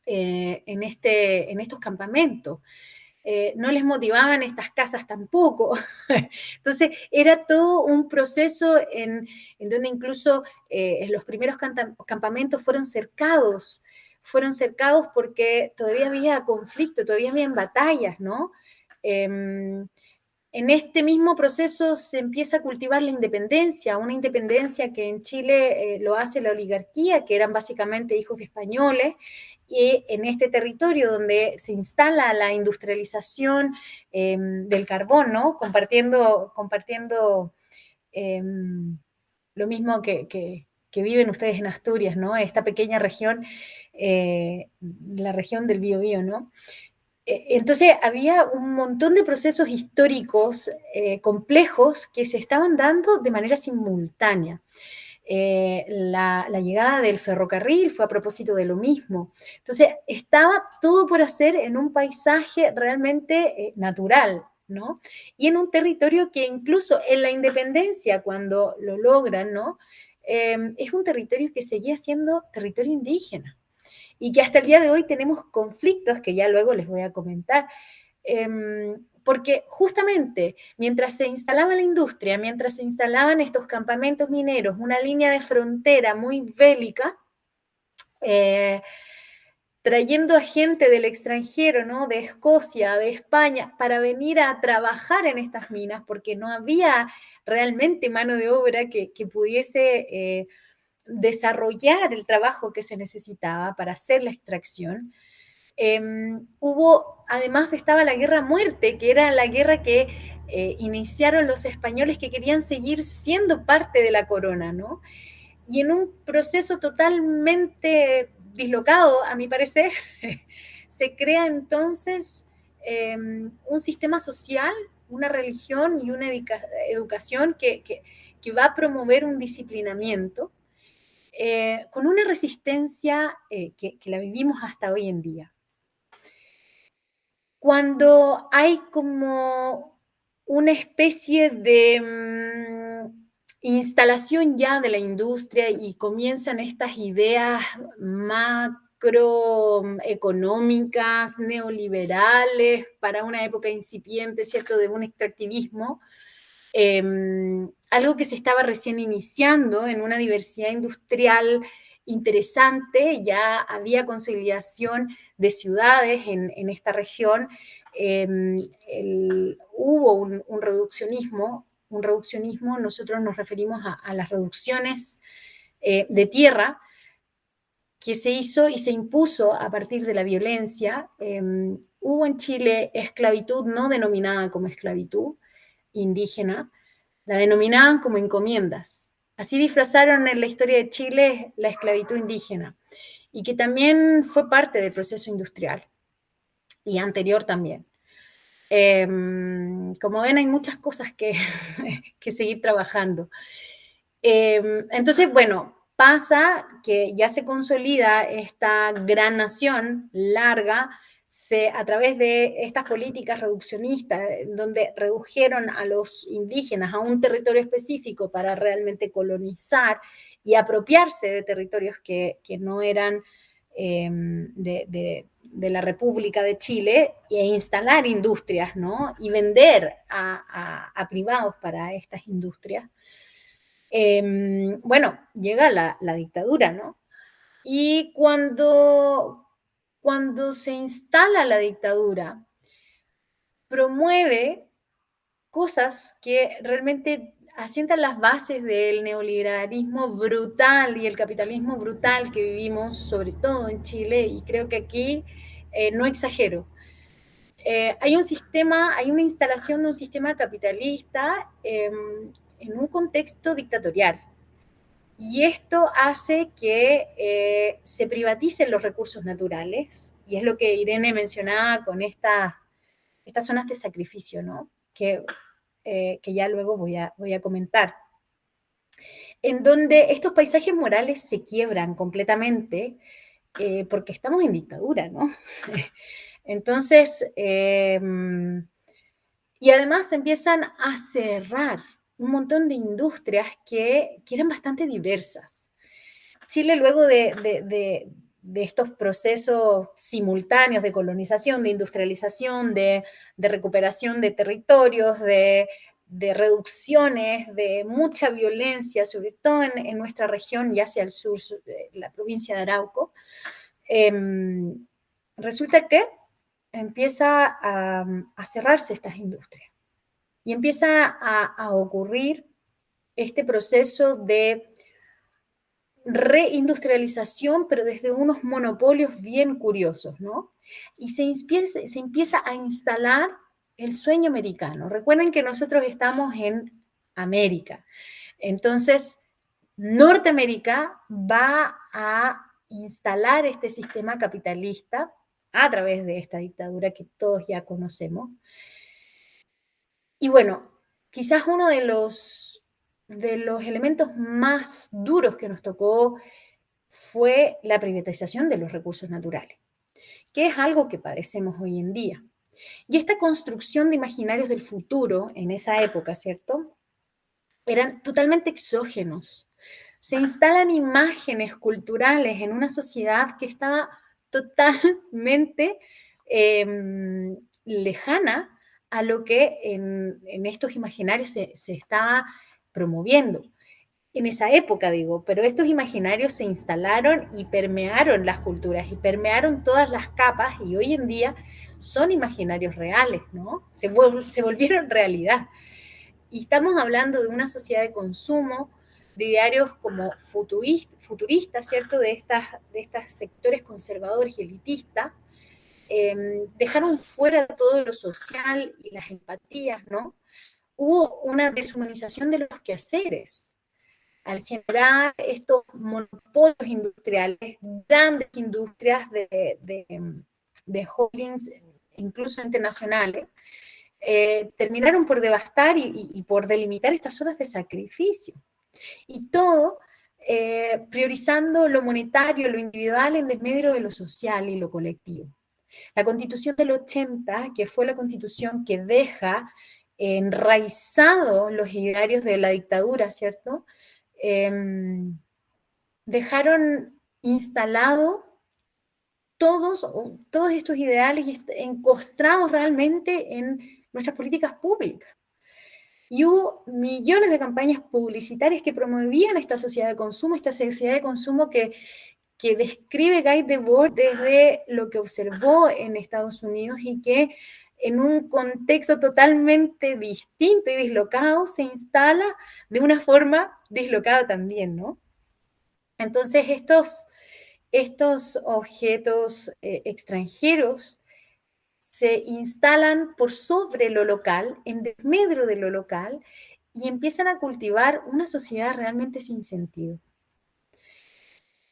en estos campamentos. No les motivaban estas casas tampoco. Entonces, era todo un proceso en donde incluso los primeros campamentos fueron cercados porque todavía había conflicto, todavía había batallas, ¿no? En este mismo proceso se empieza a cultivar la independencia, una independencia que en Chile lo hace la oligarquía, que eran básicamente hijos de españoles, y en este territorio donde se instala la industrialización del carbón, ¿no? Compartiendo lo mismo que viven ustedes en Asturias, ¿no? Esta pequeña región, la región del Biobío, ¿no? Entonces había un montón de procesos históricos complejos que se estaban dando de manera simultánea. La llegada del ferrocarril fue a propósito de lo mismo. Entonces, estaba todo por hacer en un paisaje realmente natural, ¿no? Y en un territorio que incluso en la independencia, cuando lo logran, ¿no? Es un territorio que seguía siendo territorio indígena y que hasta el día de hoy tenemos conflictos que ya luego les voy a comentar. Porque justamente mientras se instalaba la industria, mientras se instalaban estos campamentos mineros, una línea de frontera muy bélica, trayendo a gente del extranjero, ¿no? De Escocia, de España, para venir a trabajar en estas minas, porque no había realmente mano de obra que pudiese desarrollar el trabajo que se necesitaba para hacer la extracción. Además estaba la guerra a muerte, que era la guerra que iniciaron los españoles que querían seguir siendo parte de la corona, ¿no? Y en un proceso totalmente dislocado, a mi parecer, se crea entonces un sistema social, una religión y una educación que va a promover un disciplinamiento con una resistencia que la vivimos hasta hoy en día. Cuando hay como una especie de instalación ya de la industria y comienzan estas ideas macroeconómicas, neoliberales, para una época incipiente, ¿cierto?, de un extractivismo, algo que se estaba recién iniciando en una diversidad industrial interesante, ya había consolidación de ciudades en esta región, hubo un reduccionismo, nosotros nos referimos a las reducciones de tierra que se hizo y se impuso a partir de la violencia. Hubo en Chile esclavitud no denominada como esclavitud indígena, la denominaban como encomiendas. Así disfrazaron en la historia de Chile la esclavitud indígena, y que también fue parte del proceso industrial, y anterior también. Como ven, hay muchas cosas que seguir trabajando. Entonces, bueno, pasa que ya se consolida esta gran nación larga, a través de estas políticas reduccionistas, donde redujeron a los indígenas a un territorio específico para realmente colonizar y apropiarse de territorios que no eran de la República de Chile, e instalar industrias, ¿no? Y vender a privados para estas industrias. Bueno, llega la dictadura, ¿no? Y cuando se instala la dictadura, promueve cosas que realmente asientan las bases del neoliberalismo brutal y el capitalismo brutal que vivimos, sobre todo en Chile, y creo que aquí no exagero. Hay una instalación de un sistema capitalista en un contexto dictatorial. Y esto hace que se privaticen los recursos naturales, y es lo que Irene mencionaba con estas zonas de sacrificio, ¿no? Que ya luego voy a comentar. En donde estos paisajes morales se quiebran completamente porque estamos en dictadura, ¿no? Entonces, y además empiezan a cerrar un montón de industrias que eran bastante diversas. Chile, luego de estos procesos simultáneos de colonización, de industrialización, de recuperación de territorios, de reducciones, de mucha violencia, sobre todo en nuestra región y hacia el sur, la provincia de Arauco, resulta que empieza a cerrarse estas industrias y empieza a ocurrir este proceso de reindustrialización, pero desde unos monopolios bien curiosos, ¿no? Y se empieza a instalar el sueño americano. Recuerden que nosotros estamos en América. Entonces, Norteamérica va a instalar este sistema capitalista a través de esta dictadura que todos ya conocemos. Y bueno, quizás uno de los elementos más duros que nos tocó fue la privatización de los recursos naturales, que es algo que padecemos hoy en día. Y esta construcción de imaginarios del futuro en esa época, ¿cierto? Eran totalmente exógenos. Se instalan imágenes culturales en una sociedad que estaba totalmente lejana a lo que en estos imaginarios se estaba promoviendo. En esa época, digo, pero estos imaginarios se instalaron y permearon las culturas y permearon todas las capas y hoy en día son imaginarios reales, ¿no? Se volvieron realidad. Y estamos hablando de una sociedad de consumo, de idearios como futuristas, ¿cierto? De estos sectores conservadores y elitistas, dejaron fuera todo lo social y las empatías, ¿no? Hubo una deshumanización de los quehaceres. Al generar estos monopolios industriales, grandes industrias de holdings, incluso internacionales, terminaron por devastar y por delimitar estas zonas de sacrificio. Y todo priorizando lo monetario, lo individual en desmedro de lo social y lo colectivo. La Constitución del 80, que fue la Constitución que deja enraizado los idearios de la dictadura, ¿cierto? Dejaron instalado todos estos ideales encostrados realmente en nuestras políticas públicas. Y hubo millones de campañas publicitarias que promovían esta sociedad de consumo que describe Guy Debord desde lo que observó en Estados Unidos y que en un contexto totalmente distinto y dislocado se instala de una forma dislocada también, ¿no? Entonces estos objetos extranjeros se instalan por sobre lo local, en desmedro de lo local, y empiezan a cultivar una sociedad realmente sin sentido.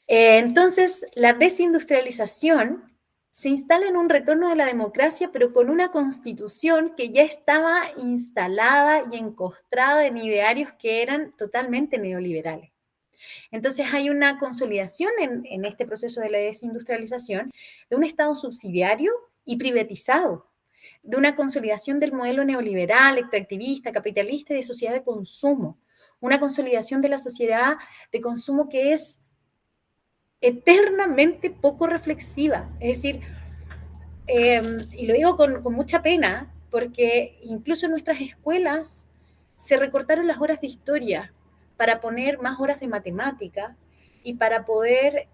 Entonces, la desindustrialización se instala en un retorno de la democracia, pero con una constitución que ya estaba instalada y encostrada en idearios que eran totalmente neoliberales. Entonces hay una consolidación en este proceso de la desindustrialización de un Estado subsidiario y privatizado, de una consolidación del modelo neoliberal, extractivista, capitalista y de sociedad de consumo, una consolidación de la sociedad de consumo que es eternamente poco reflexiva. Es decir, y lo digo con mucha pena, porque incluso en nuestras escuelas se recortaron las horas de historia para poner más horas de matemática y para poder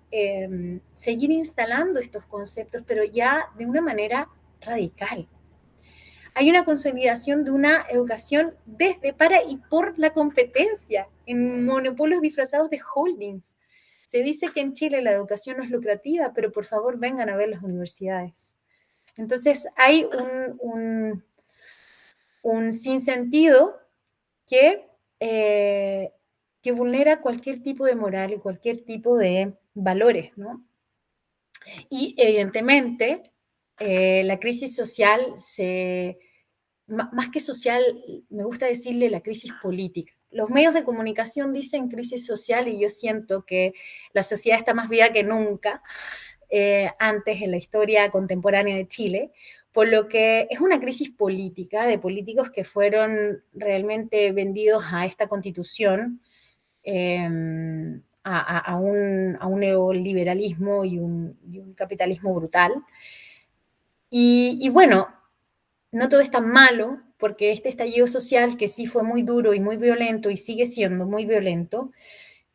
seguir instalando estos conceptos, pero ya de una manera radical. Hay una consolidación de una educación desde, para y por la competencia en monopolios disfrazados de holdings. Se dice que en Chile la educación no es lucrativa, pero por favor vengan a ver las universidades. Entonces hay un sinsentido que vulnera cualquier tipo de moral y cualquier tipo de valores, ¿no? Y evidentemente la crisis social más que social, me gusta decirle la crisis política. Los medios de comunicación dicen crisis social y yo siento que la sociedad está más viva que nunca antes en la historia contemporánea de Chile, por lo que es una crisis política de políticos que fueron realmente vendidos a esta constitución, a un neoliberalismo y un capitalismo brutal. Y bueno, no todo es tan malo, porque este estallido social, que sí fue muy duro y muy violento, y sigue siendo muy violento,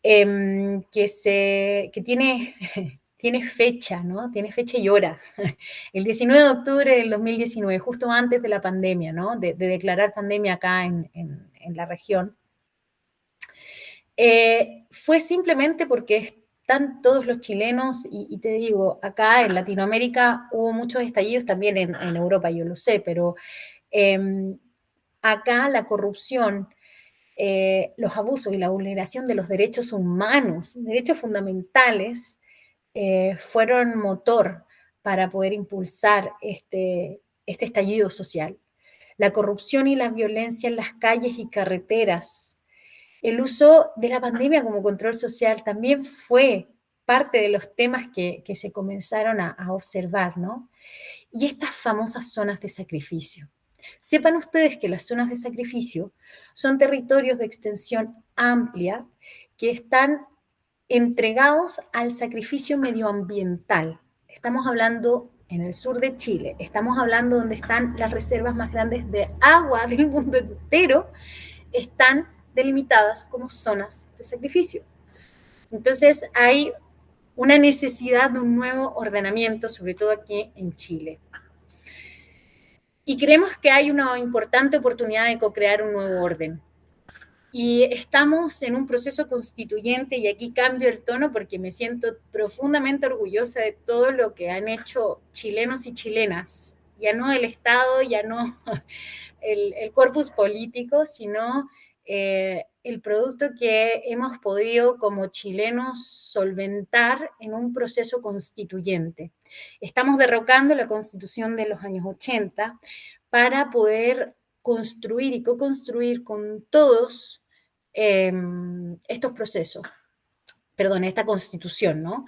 que tiene fecha, ¿no? Tiene fecha y hora. El 19 de octubre del 2019, justo antes de la pandemia, ¿no? De declarar pandemia acá en la región. Fue simplemente porque están todos los chilenos, y te digo, acá en Latinoamérica hubo muchos estallidos, también en Europa, yo lo sé, pero acá la corrupción los abusos y la vulneración de los derechos humanos, derechos fundamentales, fueron motor para poder impulsar este estallido social. La corrupción y la violencia en las calles y carreteras, el uso de la pandemia como control social también fue parte de los temas que se comenzaron a observar, ¿no? Y estas famosas zonas de sacrificio. Sepan ustedes que las zonas de sacrificio son territorios de extensión amplia que están entregados al sacrificio medioambiental. Estamos hablando en el sur de Chile, estamos hablando donde están las reservas más grandes de agua del mundo entero, están delimitadas como zonas de sacrificio. Entonces hay una necesidad de un nuevo ordenamiento, sobre todo aquí en Chile. Y creemos que hay una importante oportunidad de co-crear un nuevo orden. Y estamos en un proceso constituyente, y aquí cambio el tono porque me siento profundamente orgullosa de todo lo que han hecho chilenos y chilenas, ya no el Estado, ya no el corpus político, sino el producto que hemos podido como chilenos solventar en un proceso constituyente. Estamos derrocando la Constitución de los años 80 para poder construir y co-construir con todos estos procesos, perdón, esta Constitución, ¿no?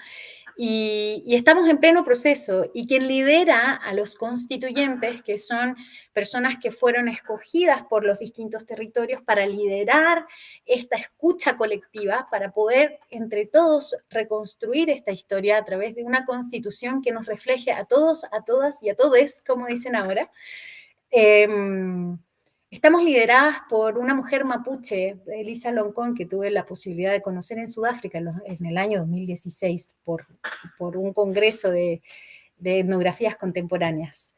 Y estamos en pleno proceso, y quien lidera a los constituyentes, que son personas que fueron escogidas por los distintos territorios para liderar esta escucha colectiva, para poder entre todos reconstruir esta historia a través de una constitución que nos refleje a todos, a todas y a todes, como dicen ahora. Estamos lideradas por una mujer mapuche, Elisa Loncón, que tuve la posibilidad de conocer en Sudáfrica en el año 2016 por un congreso de etnografías contemporáneas.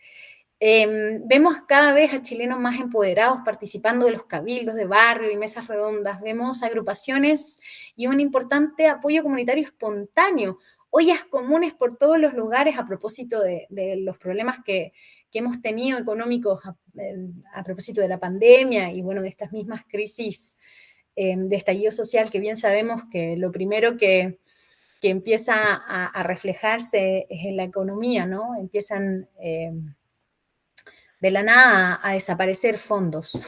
Vemos cada vez a chilenos más empoderados participando de los cabildos de barrio y mesas redondas. Vemos agrupaciones y un importante apoyo comunitario espontáneo, ollas comunes por todos los lugares a propósito de los problemas que hemos tenido económicos a propósito de la pandemia y, bueno, de estas mismas crisis de estallido social, que bien sabemos que lo primero que empieza a reflejarse es en la economía, ¿no? Empiezan de la nada a desaparecer fondos.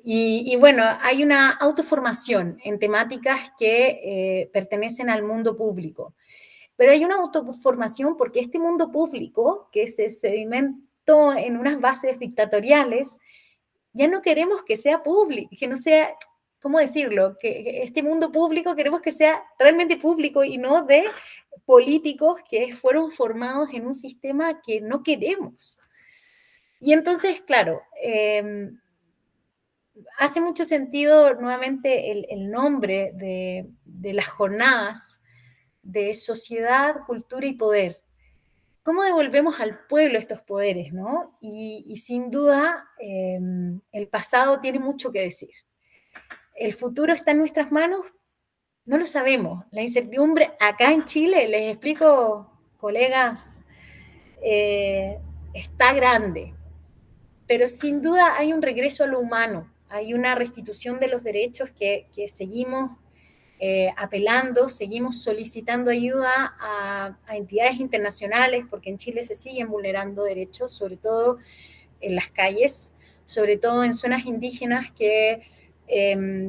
Y bueno, hay una autoformación en temáticas que pertenecen al mundo público. Pero hay una autoformación porque este mundo público, que se sedimentó en unas bases dictatoriales, ya no queremos que sea público, que no sea, ¿cómo decirlo? Que este mundo público queremos que sea realmente público y no de políticos que fueron formados en un sistema que no queremos. Y entonces, claro, hace mucho sentido nuevamente el nombre de las jornadas de sociedad, cultura y poder. ¿Cómo devolvemos al pueblo estos poderes, no? Y sin duda, el pasado tiene mucho que decir. ¿El futuro está en nuestras manos? No lo sabemos. La incertidumbre acá en Chile, les explico, colegas, está grande. Pero sin duda hay un regreso a lo humano, hay una restitución de los derechos que seguimos apelando, seguimos solicitando ayuda a entidades internacionales, porque en Chile se siguen vulnerando derechos, sobre todo en las calles, sobre todo en zonas indígenas que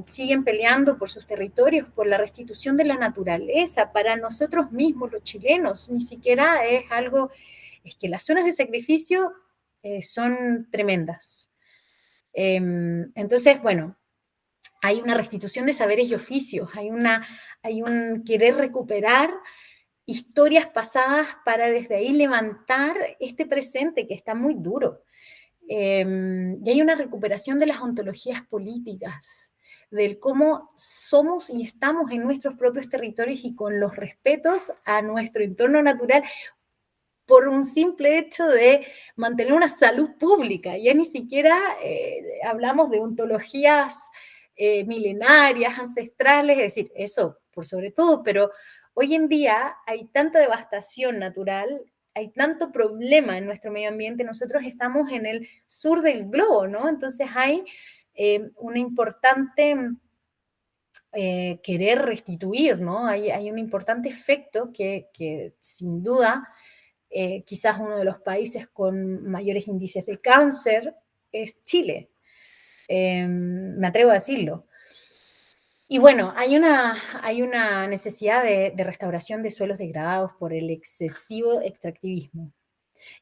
siguen peleando por sus territorios, por la restitución de la naturaleza, para nosotros mismos, los chilenos. Ni siquiera es algo, es que las zonas de sacrificio son tremendas. Entonces, bueno, hay una restitución de saberes y oficios, hay un querer recuperar historias pasadas para desde ahí levantar este presente que está muy duro. Y hay una recuperación de las ontologías políticas, del cómo somos y estamos en nuestros propios territorios y con los respetos a nuestro entorno natural, por un simple hecho de mantener una salud pública. Ya ni siquiera hablamos de ontologías milenarias, ancestrales, es decir, eso por sobre todo, pero hoy en día hay tanta devastación natural, hay tanto problema en nuestro medio ambiente, nosotros estamos en el sur del globo, ¿no? Entonces hay una importante querer restituir, ¿no? Hay un importante efecto que sin duda, quizás uno de los países con mayores índices de cáncer es Chile. Me atrevo a decirlo. Y bueno, hay una necesidad de restauración de suelos degradados por el excesivo extractivismo.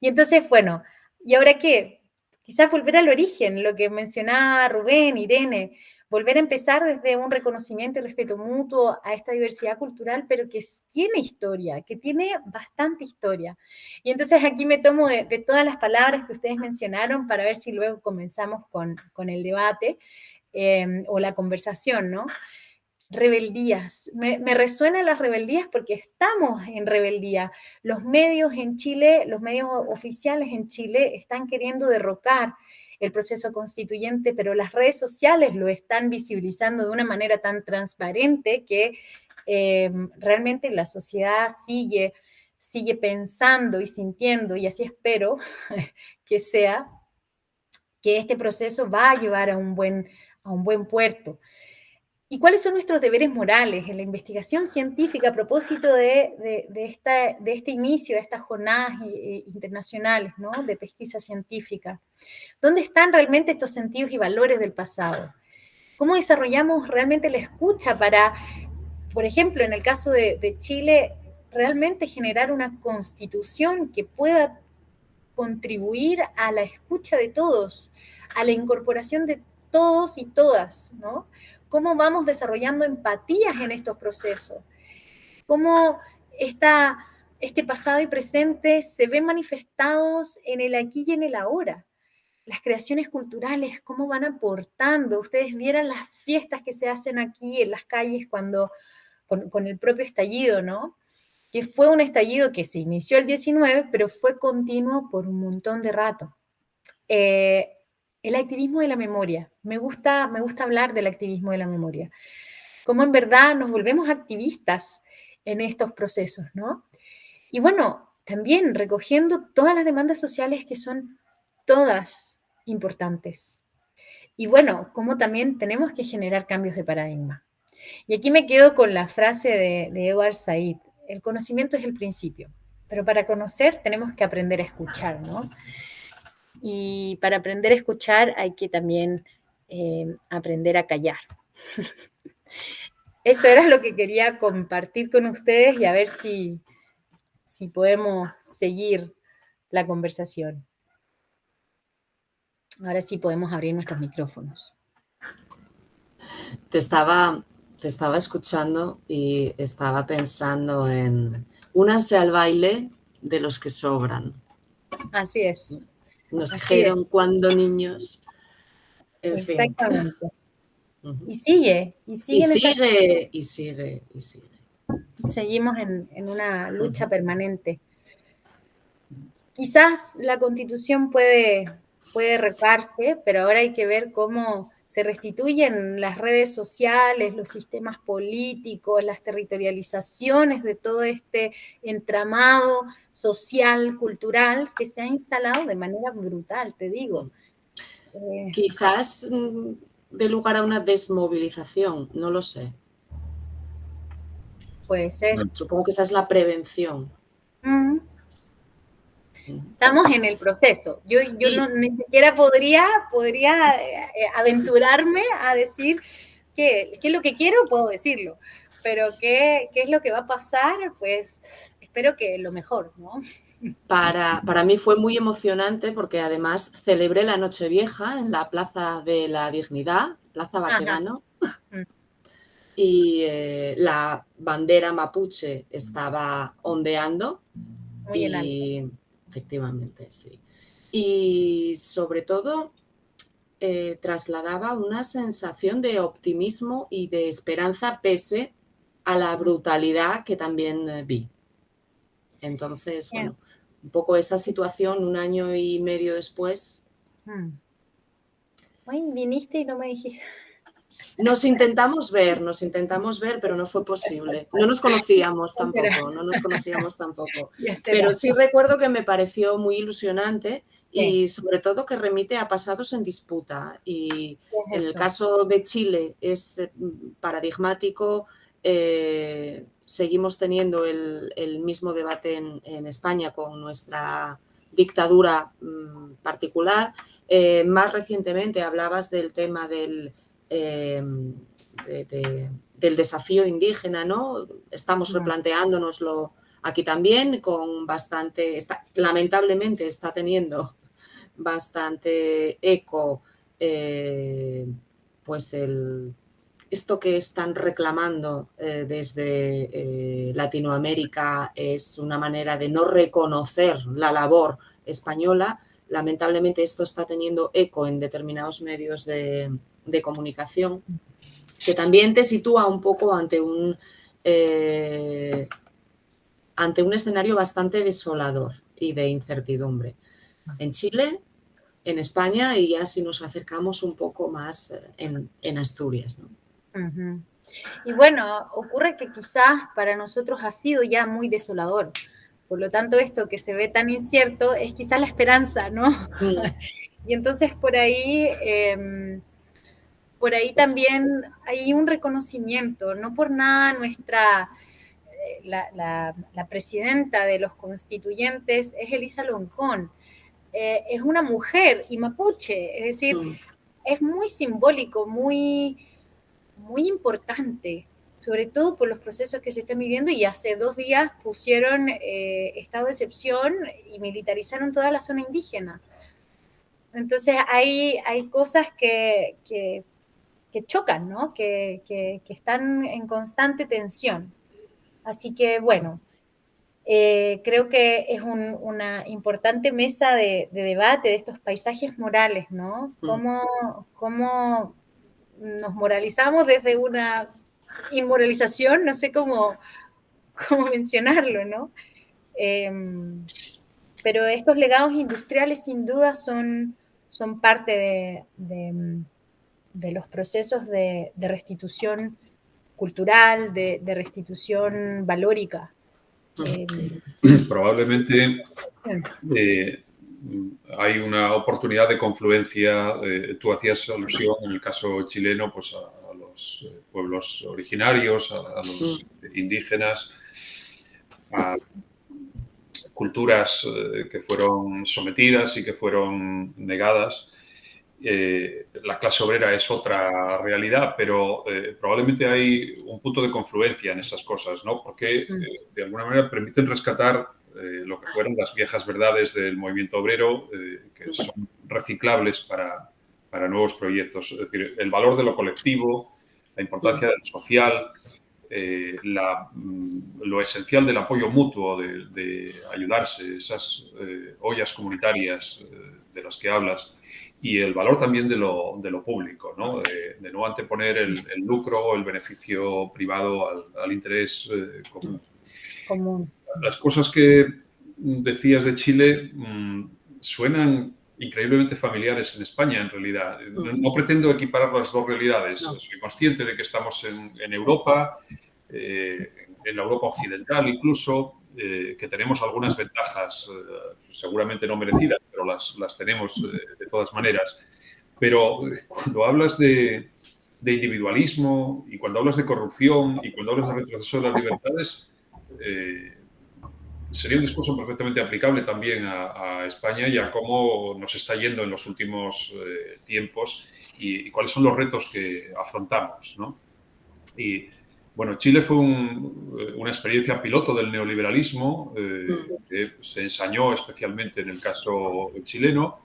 Y entonces, bueno, ¿y ahora qué? Quizás volver al origen, lo que mencionaba Rubén, Irene, volver a empezar desde un reconocimiento y respeto mutuo a esta diversidad cultural, pero que tiene historia, que tiene bastante historia. Y entonces aquí me tomo de todas las palabras que ustedes mencionaron para ver si luego comenzamos con el debate o la conversación, ¿no? Rebeldías. Me resuenan las rebeldías porque estamos en rebeldía. Los medios en Chile, los medios oficiales en Chile están queriendo derrocar el proceso constituyente, pero las redes sociales lo están visibilizando de una manera tan transparente que realmente la sociedad sigue pensando y sintiendo, y así espero que sea, que este proceso va a llevar a un buen puerto. ¿Y cuáles son nuestros deberes morales en la investigación científica a propósito de este inicio, de estas jornadas internacionales, ¿no? De pesquisa científica? ¿Dónde están realmente estos sentidos y valores del pasado? ¿Cómo desarrollamos realmente la escucha para, por ejemplo, en el caso de Chile, realmente generar una constitución que pueda contribuir a la escucha de todos, a la incorporación de todos y todas, ¿no? ¿Cómo vamos desarrollando empatías en estos procesos? ¿Cómo este pasado y presente se ven manifestados en el aquí y en el ahora? Las creaciones culturales, ¿cómo van aportando? Ustedes vieran las fiestas que se hacen aquí en las calles con el propio estallido, ¿no? Que fue un estallido que se inició el 19, pero fue continuo por un montón de rato. El activismo de la memoria. Me gusta hablar del activismo de la memoria. Cómo en verdad nos volvemos activistas en estos procesos, ¿no? Y bueno, también recogiendo todas las demandas sociales que son todas importantes. Y bueno, cómo también tenemos que generar cambios de paradigma. Y aquí me quedo con la frase de Edward Said: el conocimiento es el principio, pero para conocer tenemos que aprender a escuchar, ¿no? Y para aprender a escuchar hay que también aprender a callar. Eso era lo que quería compartir con ustedes y a ver si podemos seguir la conversación. Ahora sí podemos abrir nuestros micrófonos. Te estaba escuchando y estaba pensando en únanse al baile de los que sobran. Así es. Nos dijeron cuando niños, en Exactamente. Fin. Y sigue. Y sigue. Seguimos en una lucha permanente. Quizás la Constitución puede repararse, pero ahora hay que ver cómo se restituyen las redes sociales, los sistemas políticos, las territorializaciones de todo este entramado social, cultural, que se ha instalado de manera brutal, te digo. Quizás dé lugar a una desmovilización, no lo sé. Puede ser. Supongo que esa es la prevención. Estamos en el proceso. Yo no, ni siquiera podría aventurarme a decir qué es lo que quiero, puedo decirlo. Pero qué es lo que va a pasar, pues espero que lo mejor, ¿no? Para mí fue muy emocionante porque además celebré la Nochevieja en la Plaza de la Dignidad, Plaza Baquedano, y la bandera mapuche estaba ondeando. Muy en alto. Efectivamente, sí. Y sobre todo trasladaba una sensación de optimismo y de esperanza pese a la brutalidad que también vi. Entonces, bueno, un poco esa situación 1 año y medio después. Ay, viniste y no me dijiste. Nos intentamos ver, pero no fue posible. No nos conocíamos tampoco. Pero sí recuerdo que me pareció muy ilusionante y sobre todo que remite a pasados en disputa. Y en el eso. caso de Chile es paradigmático. Seguimos teniendo el mismo debate en España con nuestra dictadura particular. Más recientemente hablabas del tema del desafío indígena, ¿no? Estamos replanteándonoslo aquí también con bastante, lamentablemente está teniendo bastante eco, pues esto que están reclamando desde Latinoamérica es una manera de no reconocer la labor española. Lamentablemente esto está teniendo eco en determinados medios de comunicación, que también te sitúa un poco ante un escenario bastante desolador y de incertidumbre. En Chile, en España y ya si nos acercamos un poco más en Asturias, ¿no? Uh-huh. Y bueno, ocurre que quizás para nosotros ha sido ya muy desolador. Por lo tanto, esto que se ve tan incierto es quizás la esperanza, ¿no? Y entonces por ahí también hay un reconocimiento, no por nada la presidenta de los constituyentes es Elisa Loncón. Es una mujer y mapuche, es decir, es muy simbólico, muy, muy importante, sobre todo por los procesos que se están viviendo, y hace 2 días pusieron estado de excepción y militarizaron toda la zona indígena. Entonces hay cosas que chocan, ¿no? Que están en constante tensión. Así que, bueno, creo que es una importante mesa de debate de estos paisajes morales, ¿no? Cómo nos moralizamos desde una inmoralización, no sé cómo mencionarlo, ¿no? Pero estos legados industriales sin duda son parte de los procesos de restitución cultural, de restitución valórica. Probablemente hay una oportunidad de confluencia. Tú hacías alusión en el caso chileno pues a los pueblos originarios, a los indígenas, a culturas que fueron sometidas y que fueron negadas. La clase obrera es otra realidad, pero probablemente hay un punto de confluencia en esas cosas, ¿no? Porque de alguna manera permiten rescatar lo que fueron las viejas verdades del movimiento obrero, que son reciclables para nuevos proyectos. Es decir, el valor de lo colectivo, la importancia del social, lo esencial del apoyo mutuo, de ayudarse, esas ollas comunitarias de las que hablas, y el valor también de lo público, ¿no? De no anteponer el lucro o el beneficio privado al interés común. Las cosas que decías de Chile suenan increíblemente familiares en España, en realidad. No pretendo equiparar las dos realidades. No. Soy consciente de que estamos en Europa, en la Europa occidental incluso, que tenemos algunas ventajas, seguramente no merecidas, pero las tenemos de todas maneras. Pero cuando hablas de individualismo y cuando hablas de corrupción y cuando hablas de retroceso de las libertades, sería un discurso perfectamente aplicable también a España y a cómo nos está yendo en los últimos tiempos y cuáles son los retos que afrontamos, ¿no? Y, bueno, Chile fue una experiencia piloto del neoliberalismo que se ensañó especialmente en el caso chileno.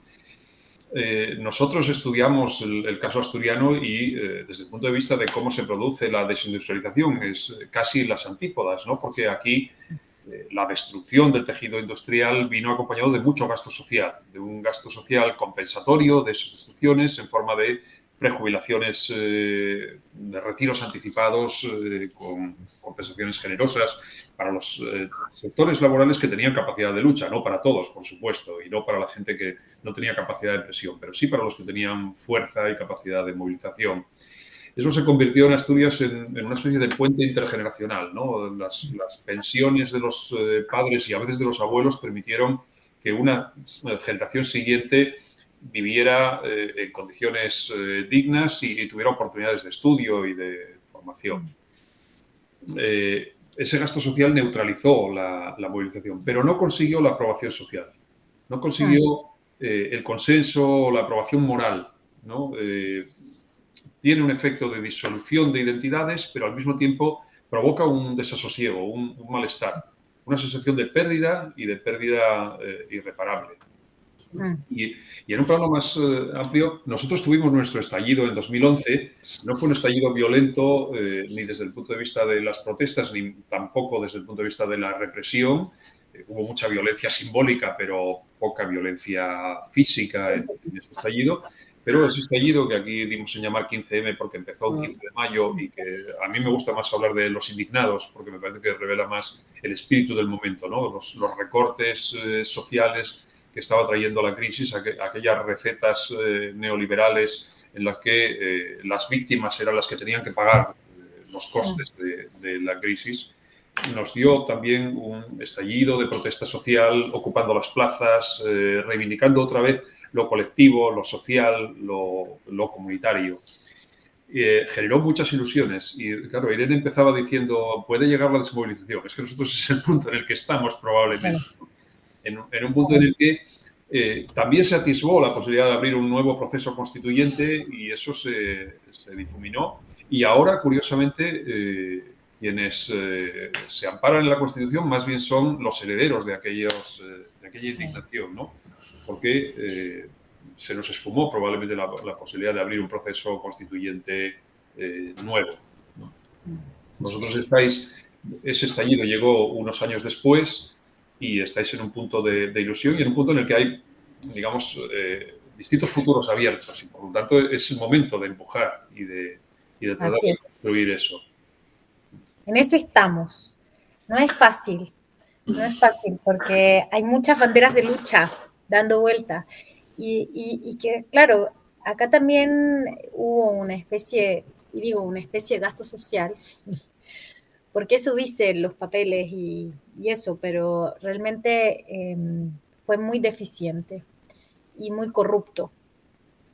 Nosotros estudiamos el caso asturiano y desde el punto de vista de cómo se produce la desindustrialización es casi las antípodas, ¿no? Porque aquí la destrucción del tejido industrial vino acompañado de mucho gasto social, de un gasto social compensatorio de esas destrucciones en forma de prejubilaciones, de retiros anticipados con compensaciones generosas para los sectores laborales que tenían capacidad de lucha, no para todos, por supuesto, y no para la gente que no tenía capacidad de presión, pero sí para los que tenían fuerza y capacidad de movilización. Eso se convirtió en Asturias en una especie de puente intergeneracional, ¿no? Las pensiones de los padres y a veces de los abuelos permitieron que una generación siguiente viviera en condiciones dignas y tuviera oportunidades de estudio y de formación. Ese gasto social neutralizó la movilización, pero no consiguió la aprobación social, no consiguió el consenso o la aprobación moral, ¿no? Tiene un efecto de disolución de identidades, pero al mismo tiempo provoca un desasosiego, un malestar, una sensación de pérdida y de pérdida irreparable. Y en un plano más amplio, nosotros tuvimos nuestro estallido en 2011. No fue un estallido violento ni desde el punto de vista de las protestas, ni tampoco desde el punto de vista de la represión. Hubo mucha violencia simbólica, pero poca violencia física en ese estallido. Pero ese estallido, que aquí dimos en llamar 15M porque empezó el 15 de mayo y que a mí me gusta más hablar de los indignados porque me parece que revela más el espíritu del momento, ¿no? Los recortes sociales que estaba trayendo la crisis, aquellas recetas neoliberales en las que las víctimas eran las que tenían que pagar los costes de la crisis, nos dio también un estallido de protesta social, ocupando las plazas, reivindicando otra vez lo colectivo, lo social, lo comunitario. Generó muchas ilusiones y, claro, Irene empezaba diciendo, puede llegar la desmovilización. Es que nosotros es el punto en el que estamos probablemente. En un punto en el que también se atisbó la posibilidad de abrir un nuevo proceso constituyente y eso se difuminó. Y ahora, curiosamente, quienes se amparan en la Constitución más bien son los herederos de aquella indignación, ¿no? Porque se nos esfumó probablemente la posibilidad de abrir un proceso constituyente nuevo, ¿no? Vosotros ese estallido llegó unos años después y estáis en un punto de ilusión y en un punto en el que hay, digamos, distintos futuros abiertos. Y por lo tanto, es el momento de empujar y de tratar de construir eso. En eso estamos. No es fácil porque hay muchas banderas de lucha dando vuelta. Y que, claro, acá también hubo una especie de gasto social, porque eso dicen los papeles y eso, pero realmente fue muy deficiente y muy corrupto.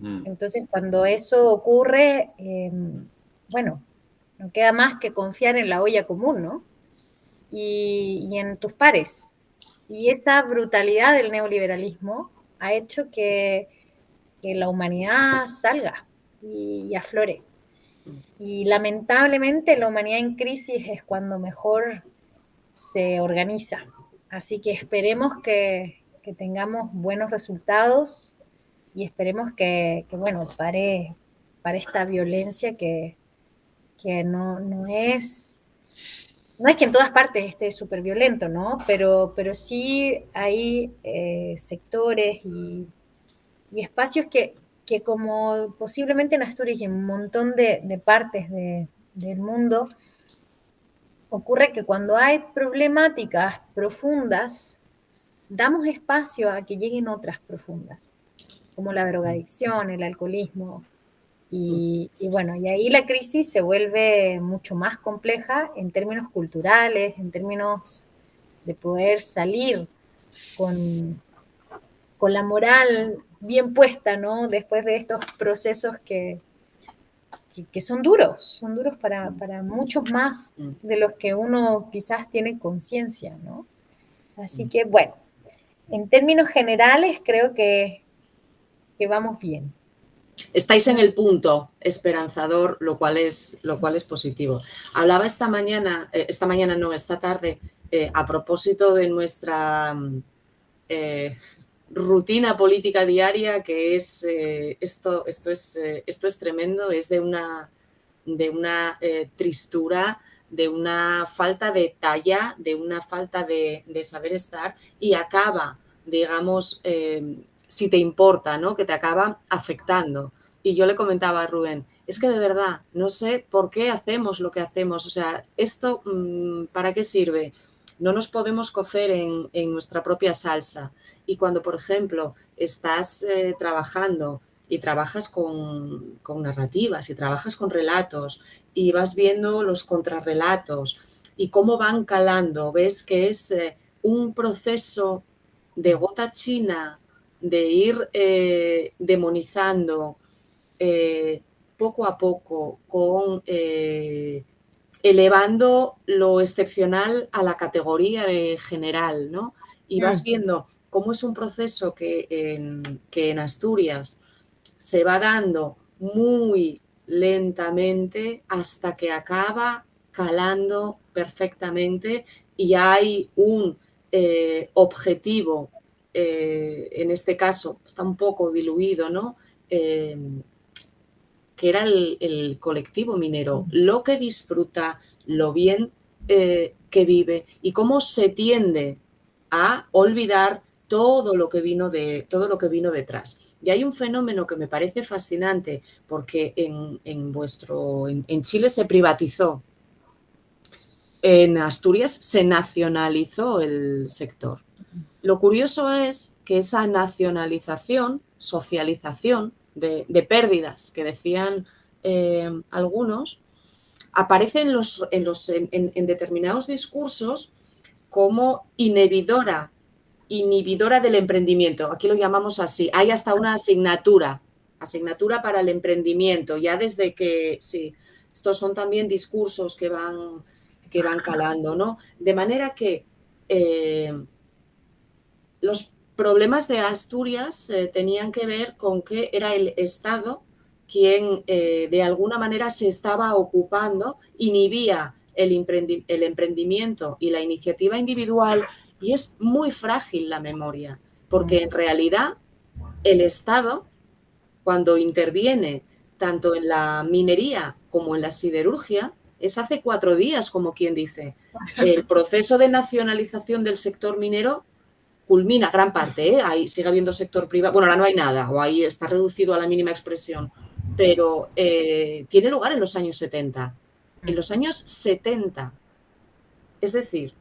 Entonces, cuando eso ocurre, bueno, no queda más que confiar en la olla común, ¿no? Y en tus pares. Y esa brutalidad del neoliberalismo ha hecho que la humanidad salga y aflore. Y lamentablemente la humanidad en crisis es cuando mejor se organiza. Así que esperemos que tengamos buenos resultados y esperemos que bueno, pare esta violencia que no es que en todas partes esté súper violento, ¿no? Pero sí hay sectores y espacios que como posiblemente en Asturias y en un montón de partes del mundo, ocurre que cuando hay problemáticas profundas, damos espacio a que lleguen otras profundas, como la drogadicción, el alcoholismo. Y bueno, y ahí la crisis se vuelve mucho más compleja en términos culturales, en términos de poder salir con la moral bien puesta, ¿no? Después de estos procesos que son duros para muchos más de los que uno quizás tiene conciencia, ¿no? Así que, bueno, en términos generales creo que vamos bien. Estáis en el punto esperanzador, lo cual es positivo. Hablaba esta tarde, a propósito de nuestra rutina política diaria, que es esto es tremendo, es de una tristura, de una falta de talla, de una falta de saber estar, y acaba, digamos, si te importa, ¿no? Que te acaba afectando. Y yo le comentaba a Rubén, es que de verdad no sé por qué hacemos lo que hacemos, o sea, esto ¿para qué sirve? No nos podemos cocer en nuestra propia salsa. Y cuando, por ejemplo, estás trabajando y trabajas con narrativas y trabajas con relatos y vas viendo los contrarrelatos y cómo van calando, ves que es un proceso de gota china, de ir demonizando poco a poco, elevando lo excepcional a la categoría de general, ¿no? Y vas viendo cómo es un proceso que en Asturias se va dando muy lentamente hasta que acaba calando perfectamente y hay un objetivo, en este caso está un poco diluido, ¿no? Que era el colectivo minero, lo que disfruta, lo bien que vive y cómo se tiende a olvidar todo lo que vino detrás. Y hay un fenómeno que me parece fascinante porque en Chile se privatizó, en Asturias se nacionalizó el sector. Lo curioso es que esa nacionalización, socialización de pérdidas que decían algunos, aparece en determinados discursos como inhibidora del emprendimiento. Aquí lo llamamos así. Hay hasta una asignatura para el emprendimiento, ya desde que, sí, estos son también discursos que van calando, ¿no? De manera que los problemas de Asturias tenían que ver con que era el Estado quien de alguna manera se estaba ocupando, inhibía el emprendimiento y la iniciativa individual, y es muy frágil la memoria, porque en realidad el Estado, cuando interviene tanto en la minería como en la siderurgia, es hace 4 días, como quien dice. El proceso de nacionalización del sector minero culmina gran parte, ¿eh? Ahí sigue habiendo sector privado, bueno, ahora no hay nada, o ahí está reducido a la mínima expresión, pero tiene lugar en los años 70. En los años 70. Es decir,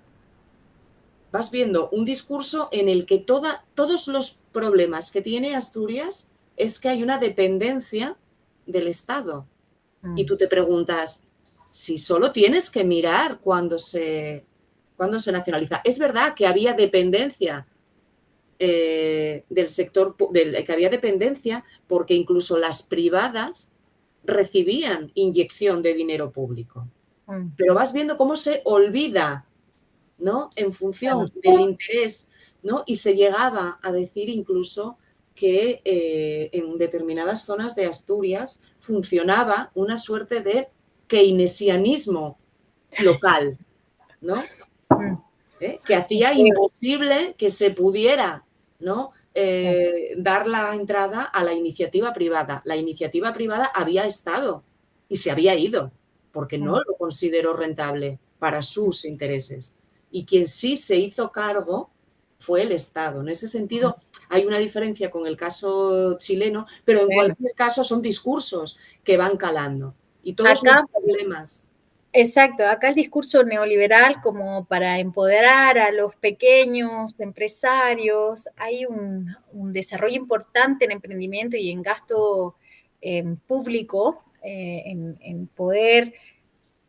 vas viendo un discurso en el que todos los problemas que tiene Asturias es que hay una dependencia del Estado. Y tú te preguntas, si solo tienes que mirar cuando se nacionaliza. Es verdad que había dependencia del sector, que había dependencia porque incluso las privadas recibían inyección de dinero público. Pero vas viendo cómo se olvida, ¿no? En función del interés, ¿no? Y se llegaba a decir incluso que en determinadas zonas de Asturias funcionaba una suerte de keynesianismo local, ¿no? Que hacía imposible que se pudiera, ¿no? Dar la entrada a la iniciativa privada. La iniciativa privada había estado y se había ido porque no lo consideró rentable para sus intereses. Y quien sí se hizo cargo fue el Estado. En ese sentido, hay una diferencia con el caso chileno, pero en cualquier caso son discursos que van calando. Y todos los problemas. Exacto, acá el discurso neoliberal como para empoderar a los pequeños empresarios, hay un desarrollo importante en emprendimiento y en gasto público, en poder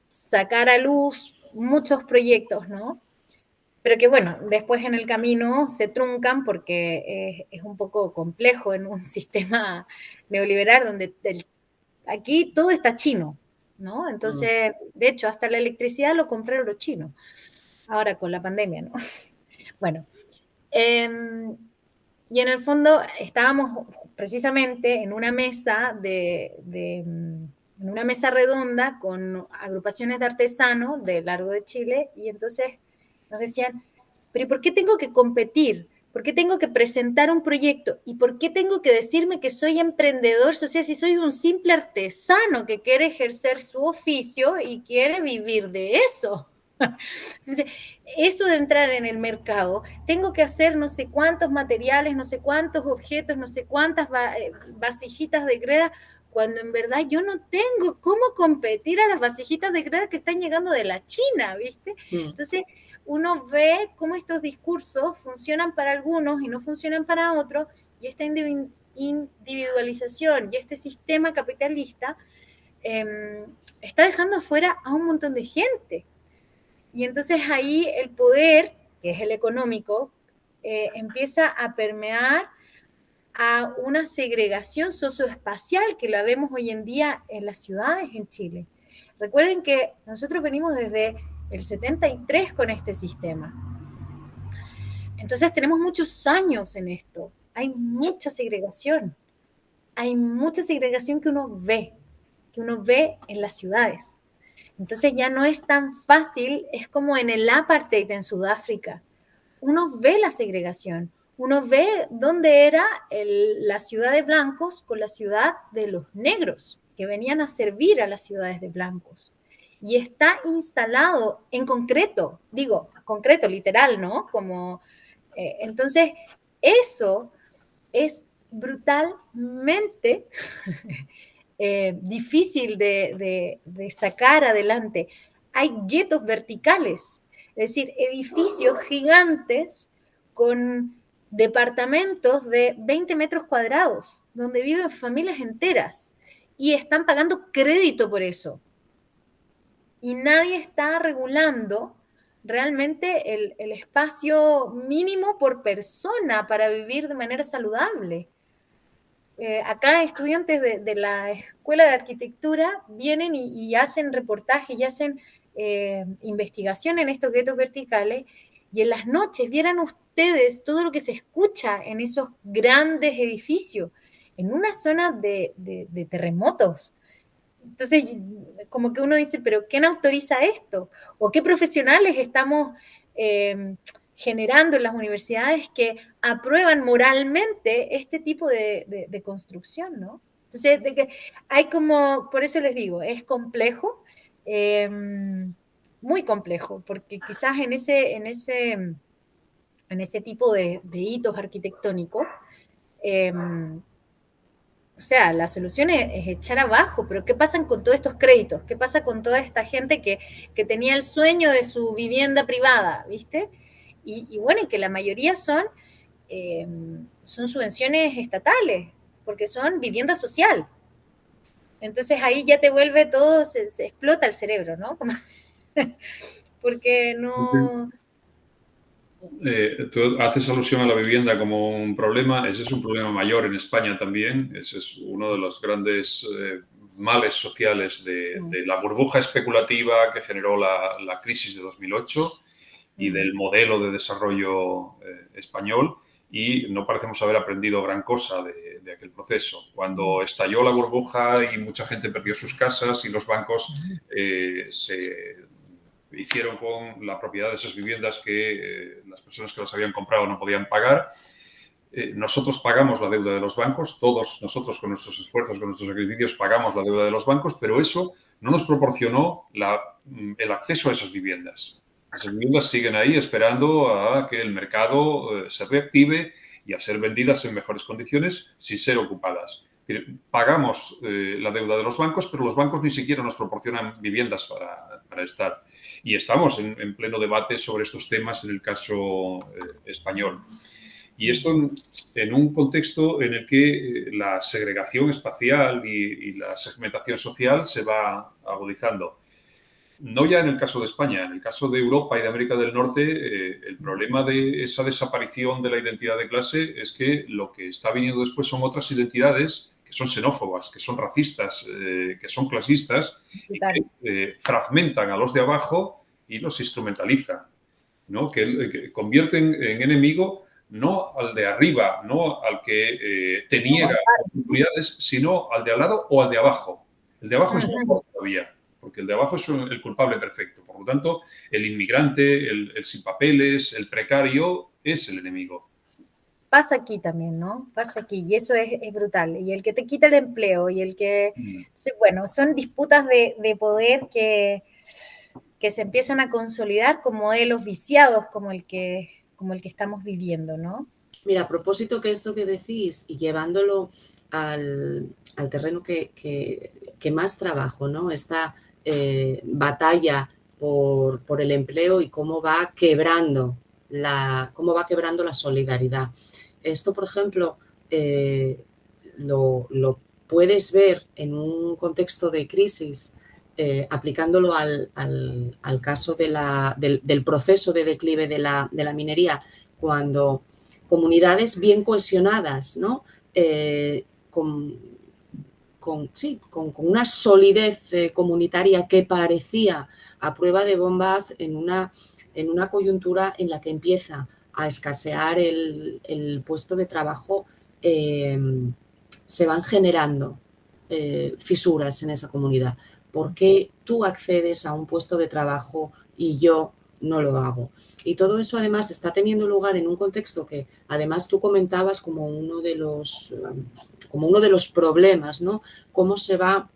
sacar a luz muchos proyectos, ¿no? Pero que bueno, después en el camino se truncan porque es un poco complejo en un sistema neoliberal donde aquí todo está chino, ¿no? Entonces, de hecho, hasta la electricidad lo compraron los chinos, ahora con la pandemia, ¿no? Bueno, y en el fondo estábamos precisamente en una mesa en una mesa redonda con agrupaciones de artesanos de Largo de Chile, y entonces nos decían, pero ¿por qué tengo que competir? ¿Por qué tengo que presentar un proyecto? ¿Y por qué tengo que decirme que soy emprendedor social si soy un simple artesano que quiere ejercer su oficio y quiere vivir de eso? Eso de entrar en el mercado, tengo que hacer no sé cuántos materiales, no sé cuántos objetos, no sé cuántas vasijitas de greda, cuando en verdad yo no tengo cómo competir a las vasijitas de greda que están llegando de la China, ¿viste? Entonces, uno ve cómo estos discursos funcionan para algunos y no funcionan para otros, y esta individualización y este sistema capitalista está dejando afuera a un montón de gente. Y entonces ahí el poder, que es el económico, empieza a permear a una segregación socioespacial que la vemos hoy en día en las ciudades en Chile. Recuerden que nosotros venimos desde el 73 con este sistema. Entonces tenemos muchos años en esto. Hay mucha segregación. Hay mucha segregación que uno ve en las ciudades. Entonces ya no es tan fácil, es como en el apartheid en Sudáfrica. Uno ve la segregación, uno ve dónde era la ciudad de blancos con la ciudad de los negros, que venían a servir a las ciudades de blancos. Y está instalado en concreto, digo, concreto, literal, ¿no? Entonces, eso es brutalmente difícil de sacar adelante. Hay guetos verticales, es decir, edificios gigantes con departamentos de 20 metros cuadrados, donde viven familias enteras y están pagando crédito por eso. Y nadie está regulando realmente el espacio mínimo por persona para vivir de manera saludable. Acá estudiantes de la Escuela de Arquitectura vienen y hacen reportajes y hacen investigación en estos guetos verticales, y en las noches vieran ustedes todo lo que se escucha en esos grandes edificios, en una zona de terremotos. Entonces, como que uno dice, ¿pero quién autoriza esto? ¿O qué profesionales estamos generando en las universidades que aprueban moralmente este tipo de construcción, ¿no? Entonces, hay como, por eso les digo, es complejo, muy complejo, porque quizás en ese tipo de hitos arquitectónicos, o sea, la solución es echar abajo, pero ¿qué pasa con todos estos créditos? ¿Qué pasa con toda esta gente que tenía el sueño de su vivienda privada, ¿viste? Y bueno, que la mayoría son subvenciones estatales, porque son vivienda social. Entonces ahí ya te vuelve todo, se explota el cerebro, ¿no? Porque no... Tú haces alusión a la vivienda como un problema. Ese es un problema mayor en España también. Ese es uno de los grandes males sociales de la burbuja especulativa que generó la crisis de 2008 y del modelo de desarrollo español, y no parecemos haber aprendido gran cosa de aquel proceso. Cuando estalló la burbuja y mucha gente perdió sus casas y los bancos se hicieron con la propiedad de esas viviendas que las personas que las habían comprado no podían pagar, nosotros pagamos la deuda de los bancos, todos nosotros con nuestros esfuerzos, con nuestros sacrificios pagamos la deuda de los bancos, pero eso no nos proporcionó el acceso a esas viviendas. Esas viviendas siguen ahí esperando a que el mercado se reactive y a ser vendidas en mejores condiciones sin ser ocupadas. Pagamos la deuda de los bancos, pero los bancos ni siquiera nos proporcionan viviendas para estar. Y estamos en pleno debate sobre estos temas en el caso español. Y esto en un contexto en el que la segregación espacial y la segmentación social se va agudizando. No ya en el caso de España, en el caso de Europa y de América del Norte, el problema de esa desaparición de la identidad de clase es que lo que está viniendo después son otras identidades que son xenófobas, que son racistas, que son clasistas y que fragmentan a los de abajo y los instrumentalizan, ¿no? Que convierten en enemigo no al de arriba, no al que te niega oportunidades, sino al de al lado o al de abajo. El de abajo es mejor todavía, porque el de abajo es el culpable perfecto. Por lo tanto, el inmigrante, el sin papeles, el precario es el enemigo. Pasa aquí también, ¿no? Pasa aquí, y eso es brutal. Y el que te quita el empleo y el que... Bueno, son disputas de poder que se empiezan a consolidar con modelos viciados como el que estamos viviendo, ¿no? Mira, a propósito que esto que decís y llevándolo al terreno que más trabajo, ¿no? Esta batalla por el empleo y cómo va quebrando la solidaridad. Esto, por ejemplo, lo puedes ver en un contexto de crisis, aplicándolo al caso del proceso de declive de la minería, cuando comunidades bien cohesionadas, ¿no? Con una solidez comunitaria que parecía a prueba de bombas en una coyuntura en la que empieza a escasear el puesto de trabajo, se van generando fisuras en esa comunidad. ¿Por qué tú accedes a un puesto de trabajo y yo no lo hago? Y todo eso además está teniendo lugar en un contexto que además tú comentabas como uno de los problemas, ¿no? Cómo se va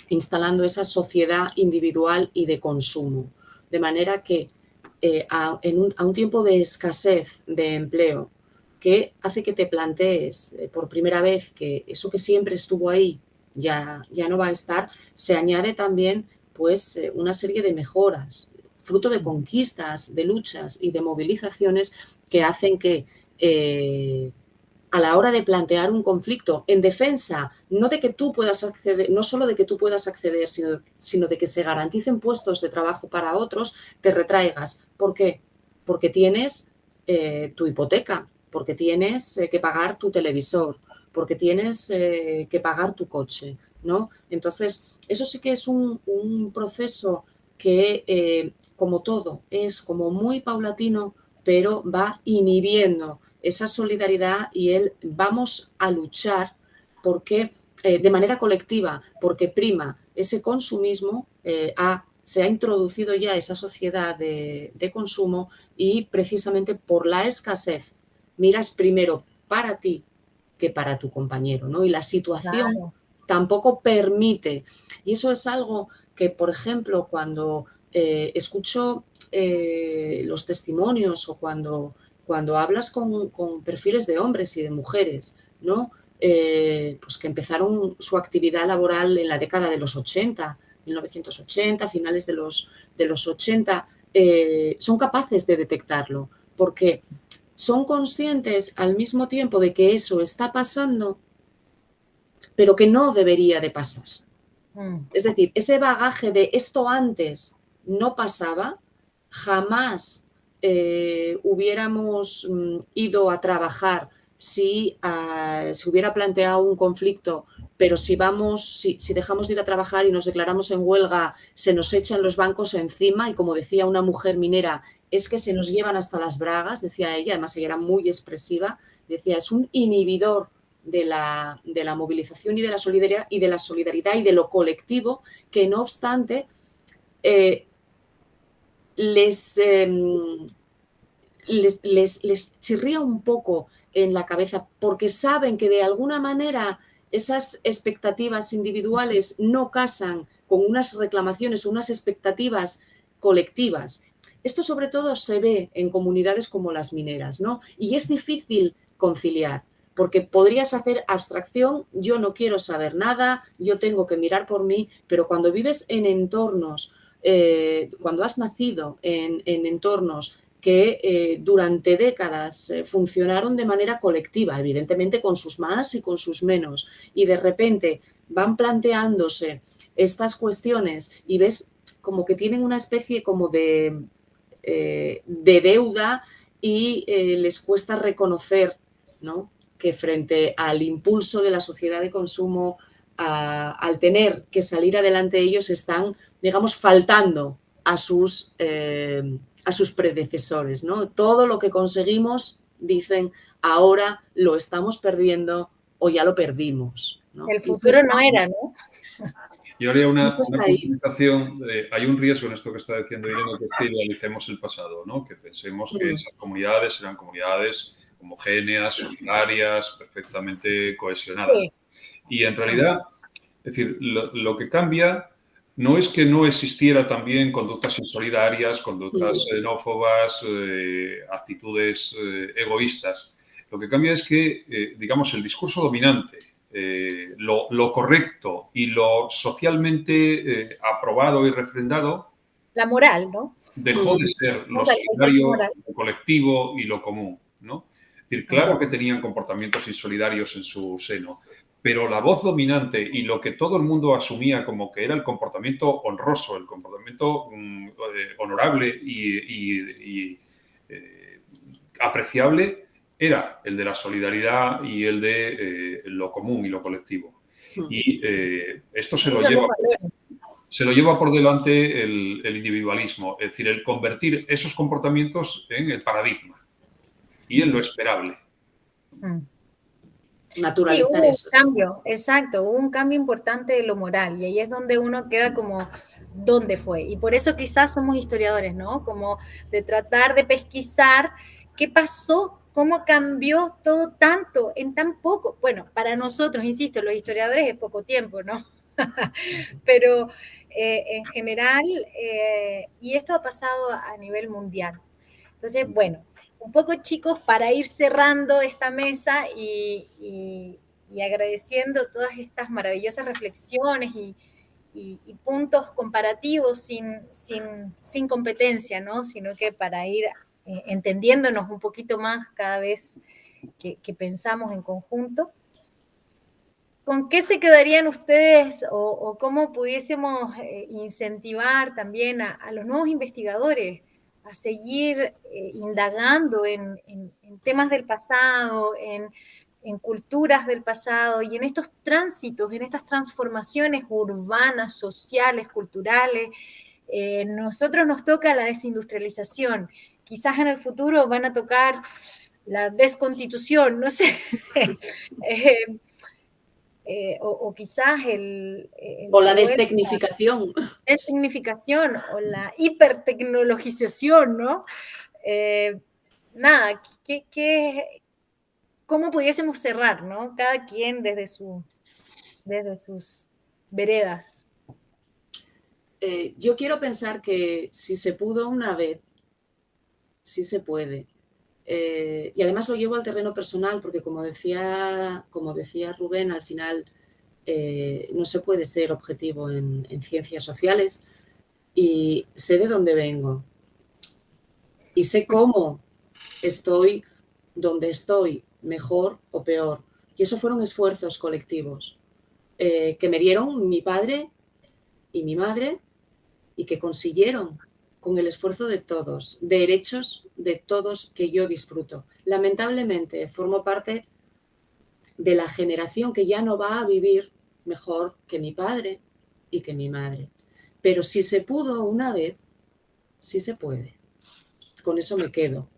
instalando esa sociedad individual y de consumo. De manera que a un tiempo de escasez de empleo, que hace que te plantees por primera vez que eso que siempre estuvo ahí ya no va a estar, se añade también pues una serie de mejoras, fruto de conquistas, de luchas y de movilizaciones que hacen que a la hora de plantear un conflicto en defensa, no de que tú puedas acceder, no solo de que tú puedas acceder, sino de que se garanticen puestos de trabajo para otros, te retraigas. ¿Por qué? Porque tienes tu hipoteca, porque tienes que pagar tu televisor, porque tienes que pagar tu coche, ¿no? Entonces, eso sí que es un proceso que, como todo, es como muy paulatino, pero va inhibiendo esa solidaridad y el vamos a luchar porque, de manera colectiva, porque prima ese consumismo, se ha introducido ya esa sociedad de consumo y precisamente por la escasez miras primero para ti que para tu compañero, ¿no? Y la situación tampoco permite. Y eso es algo que, por ejemplo, cuando escucho los testimonios o cuando hablas con perfiles de hombres y de mujeres, ¿no? Pues que empezaron su actividad laboral en la década de los 80, 1980, finales de los 80, son capaces de detectarlo, porque son conscientes al mismo tiempo de que eso está pasando, pero que no debería de pasar. Es decir, ese bagaje de esto antes no pasaba, jamás hubiéramos ido a trabajar si se hubiera planteado un conflicto, pero si dejamos de ir a trabajar y nos declaramos en huelga, se nos echan los bancos encima y, como decía una mujer minera, es que se nos llevan hasta las bragas, decía ella, además ella era muy expresiva, decía, es un inhibidor de la movilización y de la solidaridad y de lo colectivo, que no obstante les chirría un poco en la cabeza, porque saben que de alguna manera esas expectativas individuales no casan con unas reclamaciones, unas expectativas colectivas. Esto sobre todo se ve en comunidades como las mineras, ¿no? Y es difícil conciliar, porque podrías hacer abstracción, yo no quiero saber nada, yo tengo que mirar por mí, pero cuando vives en entornos, cuando has nacido en entornos que durante décadas funcionaron de manera colectiva, evidentemente con sus más y con sus menos, y de repente van planteándose estas cuestiones y ves como que tienen una especie como de deuda y les cuesta reconocer, ¿no?, que frente al impulso de la sociedad de consumo, al tener que salir adelante, ellos están, digamos, faltando a sus predecesores, ¿no? Todo lo que conseguimos, dicen, ahora lo estamos perdiendo o ya lo perdimos, ¿no? El futuro no era, ¿no? Yo haría una puntualización. Hay un riesgo en esto que está diciendo Irene, que es que idealicemos el pasado, ¿no? Que pensemos que esas comunidades eran comunidades homogéneas, solidarias, perfectamente cohesionadas. Sí. Y en realidad, es decir, lo que cambia no es que no existiera también conductas insolidarias, conductas xenófobas, actitudes egoístas. Lo que cambia es que, digamos, el discurso dominante, lo correcto y lo socialmente aprobado y refrendado, la moral, ¿no? Dejó de ser lo solidario, lo colectivo y lo común, ¿no? Es decir, claro que tenían comportamientos insolidarios en su seno, pero la voz dominante y lo que todo el mundo asumía como que era el comportamiento honroso, el comportamiento honorable y apreciable era el de la solidaridad y el de lo común y lo colectivo. Y esto se lo lleva por delante el individualismo, es decir, el convertir esos comportamientos en el paradigma y en lo esperable. Naturalizar sí, hubo eso. un cambio, exacto, hubo un cambio importante de lo moral y ahí es donde uno queda como, ¿dónde fue? Y por eso quizás somos historiadores, ¿no? Como de tratar de pesquisar qué pasó, cómo cambió todo tanto en tan poco. Bueno, para nosotros, insisto, los historiadores es poco tiempo, ¿no? Pero en general, y esto ha pasado a nivel mundial. Entonces, bueno, un poco chicos, para ir cerrando esta mesa y agradeciendo todas estas maravillosas reflexiones y puntos comparativos sin competencia, ¿no? Sino que para ir entendiéndonos un poquito más cada vez que pensamos en conjunto. ¿Con qué se quedarían ustedes o cómo pudiésemos incentivar también a los nuevos investigadores a seguir indagando en temas del pasado, en culturas del pasado y en estos tránsitos, en estas transformaciones urbanas, sociales, culturales? Nosotros nos toca la desindustrialización, quizás en el futuro van a tocar la desconstitución, no sé. O quizás o la destecnificación. Destecnificación o la hipertecnologización, ¿no? Nada, ¿cómo pudiésemos cerrar, ¿no? Cada quien desde sus veredas. Yo quiero pensar que si se pudo una vez, sí se puede. Y además lo llevo al terreno personal porque como decía Rubén, al final no se puede ser objetivo en ciencias sociales y sé de dónde vengo y sé cómo estoy donde estoy, mejor o peor. Y eso fueron esfuerzos colectivos que me dieron mi padre y mi madre y que consiguieron con el esfuerzo de todos, derechos de todos que yo disfruto. Lamentablemente formo parte de la generación que ya no va a vivir mejor que mi padre y que mi madre. Pero si se pudo una vez, sí se puede. Con eso me quedo.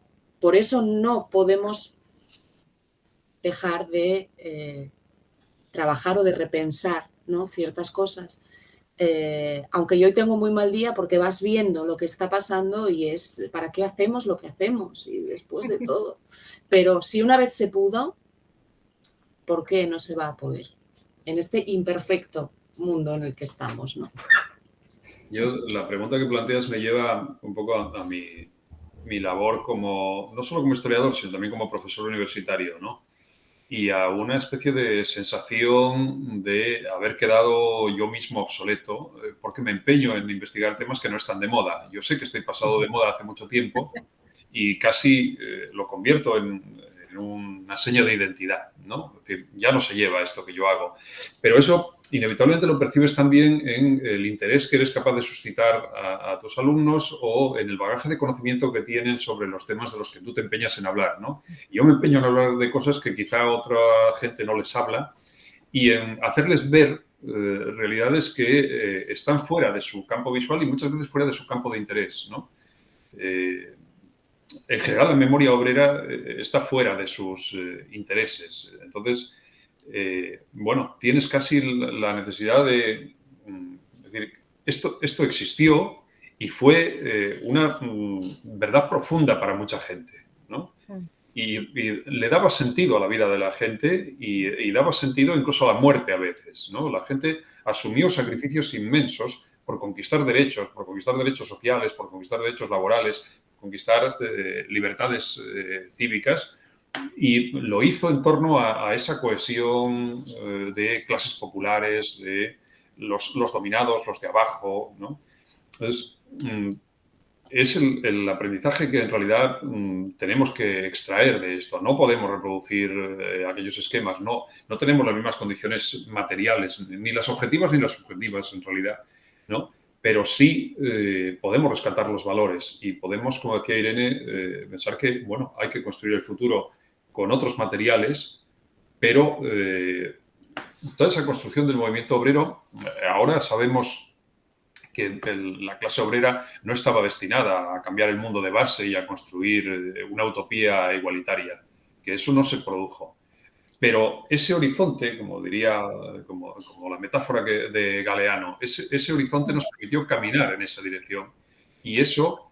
Por eso no podemos dejar de trabajar o de repensar, ¿no?, ciertas cosas. Aunque yo hoy tengo muy mal día porque vas viendo lo que está pasando y es ¿para qué hacemos lo que hacemos? Y después de todo. Pero si una vez se pudo, ¿por qué no se va a poder? En este imperfecto mundo en el que estamos, ¿no? Yo, la pregunta que planteas me lleva un poco a mi labor como, no solo como historiador, sino también como profesor universitario, ¿no? Y a una especie de sensación de haber quedado yo mismo obsoleto, porque me empeño en investigar temas que no están de moda. Yo sé que estoy pasado de moda hace mucho tiempo y casi lo convierto en una seña de identidad, ¿no? Es decir, ya no se lleva esto que yo hago. Pero eso inevitablemente lo percibes también en el interés que eres capaz de suscitar a tus alumnos o en el bagaje de conocimiento que tienen sobre los temas de los que tú te empeñas en hablar, ¿no? Yo me empeño en hablar de cosas que quizá otra gente no les habla y en hacerles ver realidades que están fuera de su campo visual y muchas veces fuera de su campo de interés, ¿no? En general, la memoria obrera está fuera de sus intereses. Entonces, bueno, tienes casi la necesidad de decir, esto existió y fue una verdad profunda para mucha gente, ¿no? Y le daba sentido a la vida de la gente y daba sentido incluso a la muerte a veces, ¿no? La gente asumió sacrificios inmensos por conquistar derechos sociales, por conquistar derechos laborales, conquistar libertades cívicas y lo hizo en torno a esa cohesión de clases populares, de los dominados, los de abajo, ¿no? Entonces, es el aprendizaje que en realidad tenemos que extraer de esto. No podemos reproducir aquellos esquemas, no tenemos las mismas condiciones materiales, ni las objetivas ni las subjetivas en realidad, ¿no? pero sí podemos rescatar los valores y podemos, como decía Irene, pensar que, bueno, hay que construir el futuro con otros materiales, pero toda esa construcción del movimiento obrero, ahora sabemos que la clase obrera no estaba destinada a cambiar el mundo de base y a construir una utopía igualitaria, que eso no se produjo. Pero ese horizonte, como diría, como la metáfora de Galeano, ese horizonte nos permitió caminar en esa dirección. Y eso,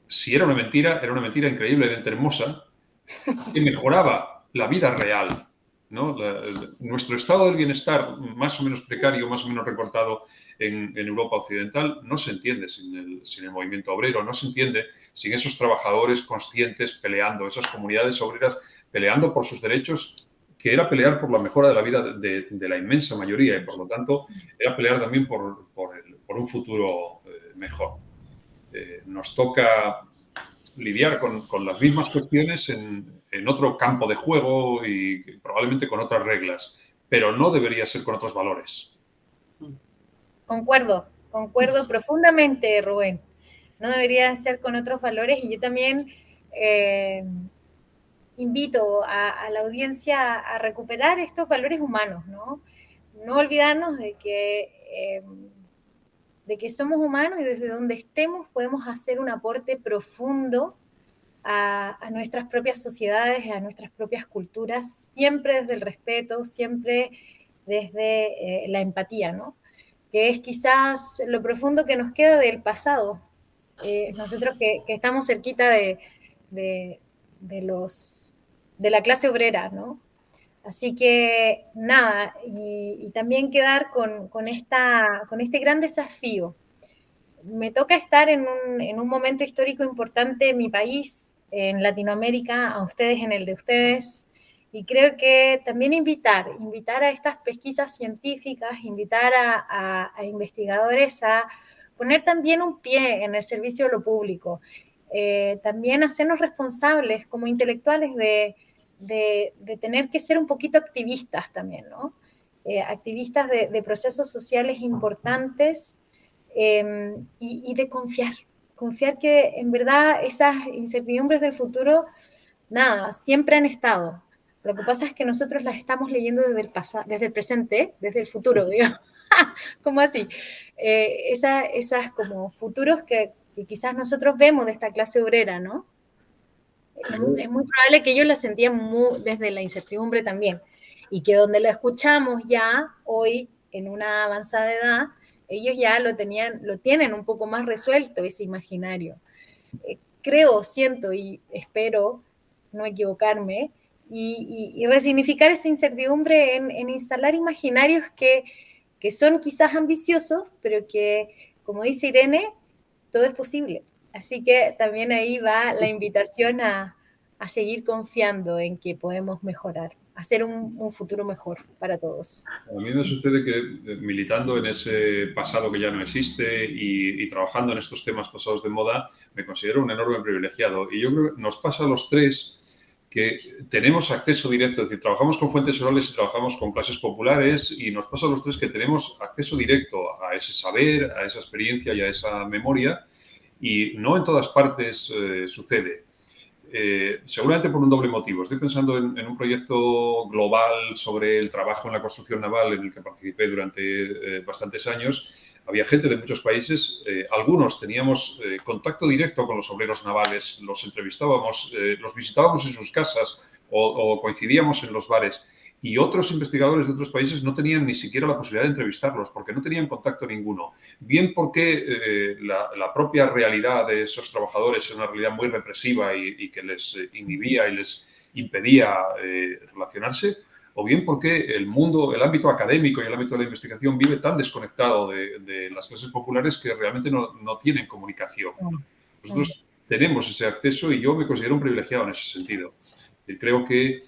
si era una mentira increíblemente hermosa, que mejoraba la vida real, ¿no? Nuestro estado del bienestar, más o menos precario, más o menos recortado en Europa Occidental, no se entiende sin el movimiento obrero, no se entiende sin esos trabajadores conscientes peleando, esas comunidades obreras peleando por sus derechos, que era pelear por la mejora de la vida de la inmensa mayoría y, por lo tanto, era pelear también por un futuro mejor. Nos toca lidiar con las mismas cuestiones en otro campo de juego y probablemente con otras reglas, pero no debería ser con otros valores. Concuerdo profundamente, Rubén. No debería ser con otros valores, y yo también invito a la audiencia a recuperar estos valores humanos, ¿no? No olvidarnos de que somos humanos y desde donde estemos podemos hacer un aporte profundo a nuestras propias sociedades, a nuestras propias culturas, siempre desde el respeto, siempre desde la empatía, ¿no? Que es quizás lo profundo que nos queda del pasado. Nosotros que estamos cerquita de la clase obrera, ¿no? Así que nada, y también quedar con este gran desafío. Me toca estar en un momento histórico importante en mi país, en Latinoamérica, a ustedes en el de ustedes, y creo que también invitar a estas pesquisas científicas, invitar a investigadores a poner también un pie en el servicio de lo público, también hacernos responsables como intelectuales de tener que ser un poquito activistas también, ¿no? Activistas de procesos sociales importantes, y de confiar que en verdad esas incertidumbres del futuro, nada, siempre han estado. Lo que pasa es que nosotros las estamos leyendo desde el pasado, desde el presente, desde el futuro, digamos. ¿Cómo así? Esas como futuros que quizás nosotros vemos de esta clase obrera, ¿no? Es muy probable que ellos la sentían desde la incertidumbre también, y que donde lo escuchamos ya hoy en una avanzada edad, ellos ya lo tienen un poco más resuelto ese imaginario. Creo, siento y espero no equivocarme, y resignificar esa incertidumbre en instalar imaginarios que son quizás ambiciosos, pero que, como dice Irene, todo es posible. Así que también ahí va la invitación a seguir confiando en que podemos mejorar, hacer un futuro mejor para todos. A mí me sucede que militando en ese pasado que ya no existe y trabajando en estos temas pasados de moda, me considero un enorme privilegiado. Y yo creo que nos pasa a los tres que tenemos acceso directo, es decir, trabajamos con fuentes orales y trabajamos con clases populares, y nos pasa a los tres que tenemos acceso directo a ese saber, a esa experiencia y a esa memoria, y no en todas partes sucede. Seguramente por un doble motivo. Estoy pensando en un proyecto global sobre el trabajo en la construcción naval en el que participé durante bastantes años. Había gente de muchos países, algunos teníamos contacto directo con los obreros navales, los entrevistábamos, los visitábamos en sus casas o coincidíamos en los bares. Y otros investigadores de otros países no tenían ni siquiera la posibilidad de entrevistarlos porque no tenían contacto ninguno. Bien porque la propia realidad de esos trabajadores es una realidad muy represiva y que les inhibía y les impedía relacionarse, o bien porque el mundo, el ámbito académico y el ámbito de la investigación vive tan desconectado de las clases populares que realmente no tienen comunicación. Nosotros tenemos ese acceso y yo me considero un privilegiado en ese sentido. Y creo que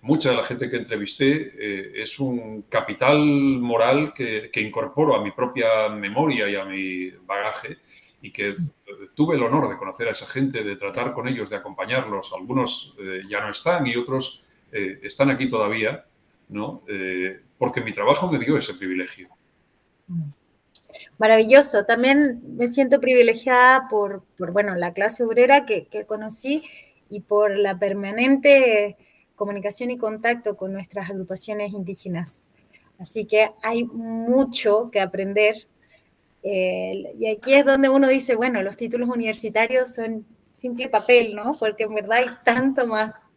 mucha de la gente que entrevisté es un capital moral que incorporo a mi propia memoria y a mi bagaje, y que tuve el honor de conocer a esa gente, de tratar con ellos, de acompañarlos. Algunos ya no están y otros están aquí todavía, ¿no? Porque mi trabajo me dio ese privilegio. Maravilloso. También me siento privilegiada por bueno, la clase obrera que conocí y por la permanente comunicación y contacto con nuestras agrupaciones indígenas. Así que hay mucho que aprender. Y aquí es donde uno dice, bueno, los títulos universitarios son simple papel, ¿no? Porque en verdad hay tanto más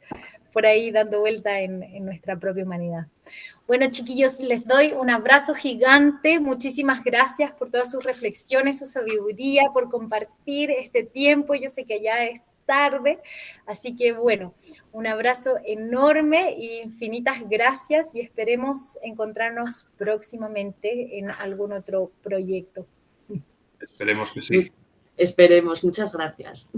por ahí dando vuelta en nuestra propia humanidad. Bueno, chiquillos, les doy un abrazo gigante. Muchísimas gracias por todas sus reflexiones, su sabiduría, por compartir este tiempo. Yo sé que ya es tarde, así que bueno, un abrazo enorme y infinitas gracias y esperemos encontrarnos próximamente en algún otro proyecto. Esperemos que sí. Esperemos. Muchas gracias.